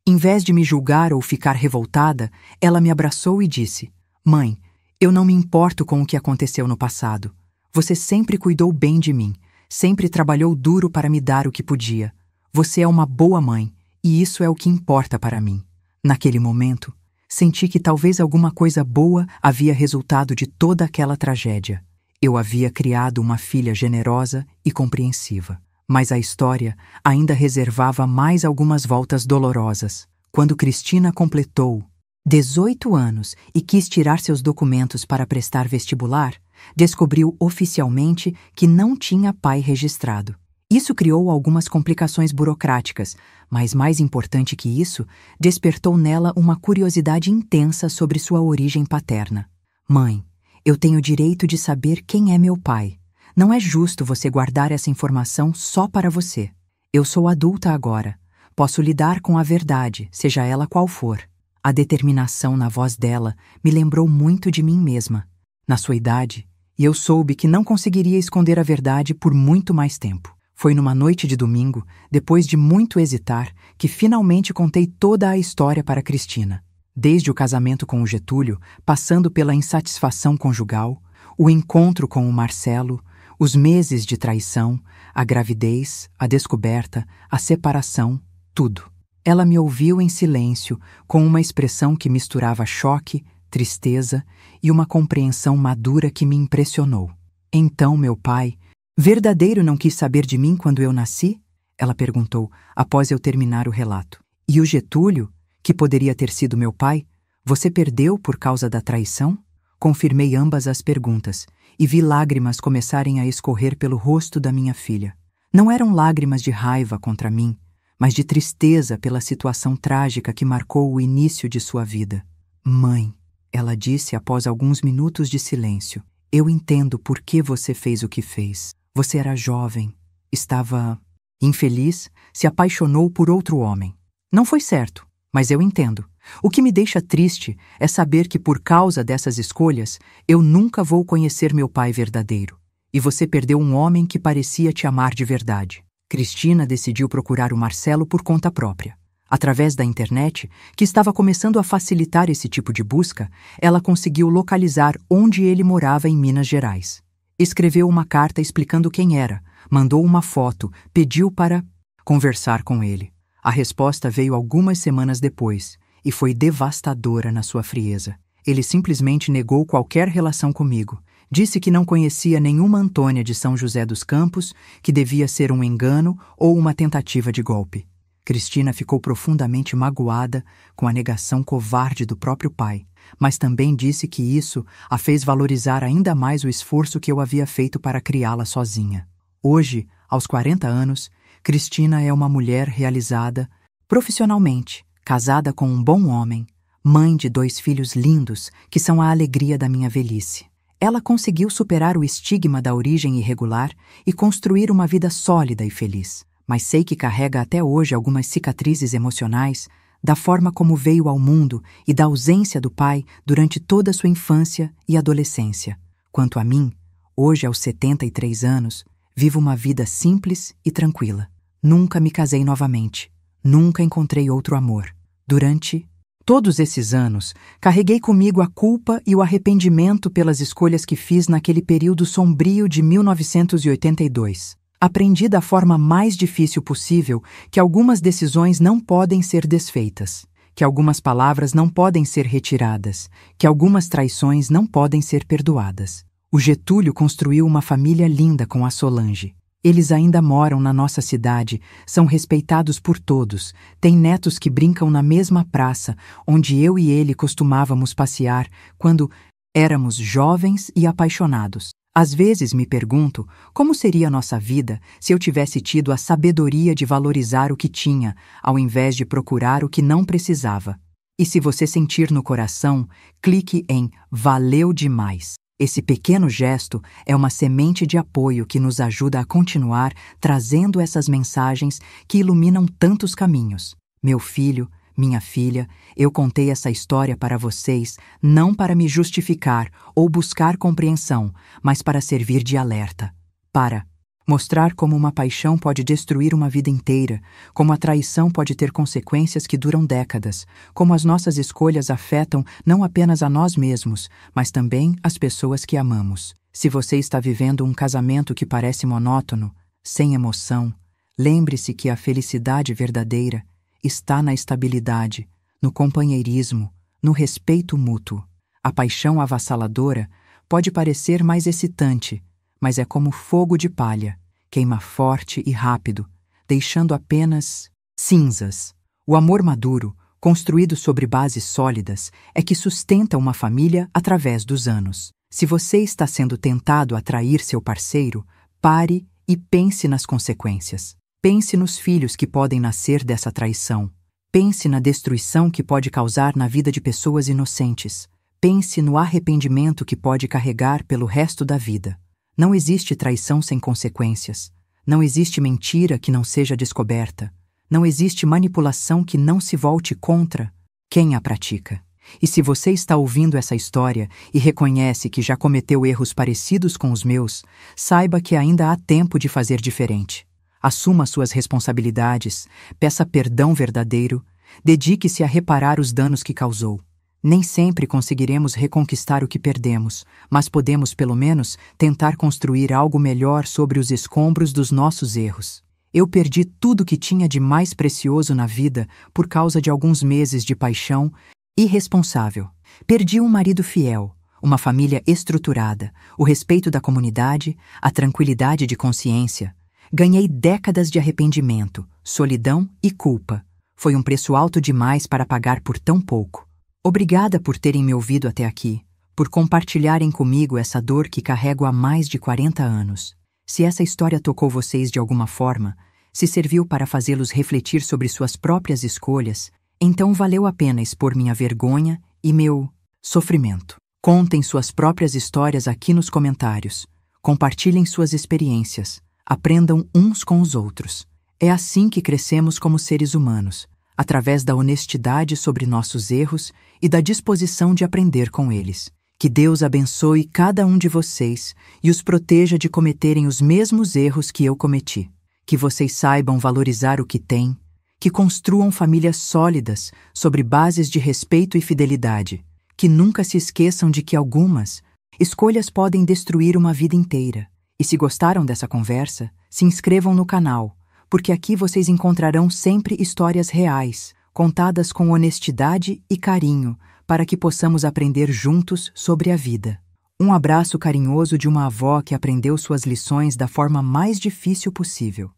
Em vez de me julgar ou ficar revoltada, ela me abraçou e disse: Mãe, eu não me importo com o que aconteceu no passado. Você sempre cuidou bem de mim, sempre trabalhou duro para me dar o que podia. Você é uma boa mãe, e isso é o que importa para mim. Naquele momento, senti que talvez alguma coisa boa havia resultado de toda aquela tragédia. Eu havia criado uma filha generosa e compreensiva. Mas a história ainda reservava mais algumas voltas dolorosas. Quando Cristina completou 18 anos e quis tirar seus documentos para prestar vestibular, descobriu oficialmente que não tinha pai registrado. Isso criou algumas complicações burocráticas, mas mais importante que isso, despertou nela uma curiosidade intensa sobre sua origem paterna. Mãe, eu tenho o direito de saber quem é meu pai. Não é justo você guardar essa informação só para você. Eu sou adulta agora. Posso lidar com a verdade, seja ela qual for. A determinação na voz dela me lembrou muito de mim mesma, na sua idade, e eu soube que não conseguiria esconder a verdade por muito mais tempo. Foi numa noite de domingo, depois de muito hesitar, que finalmente contei toda a história para Cristina. Desde o casamento com o Getúlio, passando pela insatisfação conjugal, o encontro com o Marcelo, os meses de traição, a gravidez, a descoberta, a separação, tudo. Ela me ouviu em silêncio, com uma expressão que misturava choque, tristeza e uma compreensão madura que me impressionou. Então, meu pai, verdadeiro não quis saber de mim quando eu nasci? Ela perguntou, após eu terminar o relato. E o Getúlio, que poderia ter sido meu pai, você perdeu por causa da traição? Confirmei ambas as perguntas e vi lágrimas começarem a escorrer pelo rosto da minha filha. Não eram lágrimas de raiva contra mim, mas de tristeza pela situação trágica que marcou o início de sua vida. Mãe, ela disse após alguns minutos de silêncio, eu entendo por que você fez o que fez. Você era jovem, estava infeliz, se apaixonou por outro homem. Não foi certo, mas eu entendo. O que me deixa triste é saber que por causa dessas escolhas, eu nunca vou conhecer meu pai verdadeiro. E você perdeu um homem que parecia te amar de verdade. Cristina decidiu procurar o Marcelo por conta própria. Através da internet, que estava começando a facilitar esse tipo de busca, ela conseguiu localizar onde ele morava em Minas Gerais. Escreveu uma carta explicando quem era, mandou uma foto, pediu para conversar com ele. A resposta veio algumas semanas depois e foi devastadora na sua frieza. Ele simplesmente negou qualquer relação comigo. Disse que não conhecia nenhuma Antônia de São José dos Campos, que devia ser um engano ou uma tentativa de golpe. Cristina ficou profundamente magoada com a negação covarde do próprio pai, mas também disse que isso a fez valorizar ainda mais o esforço que eu havia feito para criá-la sozinha. Hoje, aos 40 anos, Cristina é uma mulher realizada profissionalmente, casada com um bom homem, mãe de 2 filhos lindos que são a alegria da minha velhice. Ela conseguiu superar o estigma da origem irregular e construir uma vida sólida e feliz. Mas sei que carrega até hoje algumas cicatrizes emocionais da forma como veio ao mundo e da ausência do pai durante toda a sua infância e adolescência. Quanto a mim, hoje aos 73 anos, vivo uma vida simples e tranquila. Nunca me casei novamente. Nunca encontrei outro amor. Durante todos esses anos, carreguei comigo a culpa e o arrependimento pelas escolhas que fiz naquele período sombrio de 1982. Aprendi da forma mais difícil possível que algumas decisões não podem ser desfeitas, que algumas palavras não podem ser retiradas, que algumas traições não podem ser perdoadas. O Getúlio construiu uma família linda com a Solange. Eles ainda moram na nossa cidade, são respeitados por todos, têm netos que brincam na mesma praça onde eu e ele costumávamos passear quando éramos jovens e apaixonados. Às vezes me pergunto como seria nossa vida se eu tivesse tido a sabedoria de valorizar o que tinha, ao invés de procurar o que não precisava. E se você sentir no coração, clique em Valeu demais. Esse pequeno gesto é uma semente de apoio que nos ajuda a continuar trazendo essas mensagens que iluminam tantos caminhos. Meu filho, minha filha, eu contei essa história para vocês não para me justificar ou buscar compreensão, mas para servir de alerta. Para mostrar como uma paixão pode destruir uma vida inteira, como a traição pode ter consequências que duram décadas, como as nossas escolhas afetam não apenas a nós mesmos, mas também as pessoas que amamos. Se você está vivendo um casamento que parece monótono, sem emoção, lembre-se que a felicidade verdadeira está na estabilidade, no companheirismo, no respeito mútuo. A paixão avassaladora pode parecer mais excitante, mas é como fogo de palha, queima forte e rápido, deixando apenas cinzas. O amor maduro, construído sobre bases sólidas, é que sustenta uma família através dos anos. Se você está sendo tentado a trair seu parceiro, pare e pense nas consequências. Pense nos filhos que podem nascer dessa traição. Pense na destruição que pode causar na vida de pessoas inocentes. Pense no arrependimento que pode carregar pelo resto da vida. Não existe traição sem consequências. Não existe mentira que não seja descoberta. Não existe manipulação que não se volte contra quem a pratica. E se você está ouvindo essa história e reconhece que já cometeu erros parecidos com os meus, saiba que ainda há tempo de fazer diferente. Assuma suas responsabilidades, peça perdão verdadeiro, dedique-se a reparar os danos que causou. Nem sempre conseguiremos reconquistar o que perdemos, mas podemos, pelo menos, tentar construir algo melhor sobre os escombros dos nossos erros. Eu perdi tudo que tinha de mais precioso na vida por causa de alguns meses de paixão irresponsável. Perdi um marido fiel, uma família estruturada, o respeito da comunidade, a tranquilidade de consciência. Ganhei décadas de arrependimento, solidão e culpa. Foi um preço alto demais para pagar por tão pouco. Obrigada por terem me ouvido até aqui, por compartilharem comigo essa dor que carrego há mais de 40 anos. Se essa história tocou vocês de alguma forma, se serviu para fazê-los refletir sobre suas próprias escolhas, então valeu a pena expor minha vergonha e meu sofrimento. Contem suas próprias histórias aqui nos comentários. Compartilhem suas experiências. Aprendam uns com os outros. É assim que crescemos como seres humanos, através da honestidade sobre nossos erros e da disposição de aprender com eles. Que Deus abençoe cada um de vocês e os proteja de cometerem os mesmos erros que eu cometi. Que vocês saibam valorizar o que têm, que construam famílias sólidas sobre bases de respeito e fidelidade, que nunca se esqueçam de que algumas escolhas podem destruir uma vida inteira. E se gostaram dessa conversa, se inscrevam no canal, porque aqui vocês encontrarão sempre histórias reais, contadas com honestidade e carinho, para que possamos aprender juntos sobre a vida. Um abraço carinhoso de uma avó que aprendeu suas lições da forma mais difícil possível.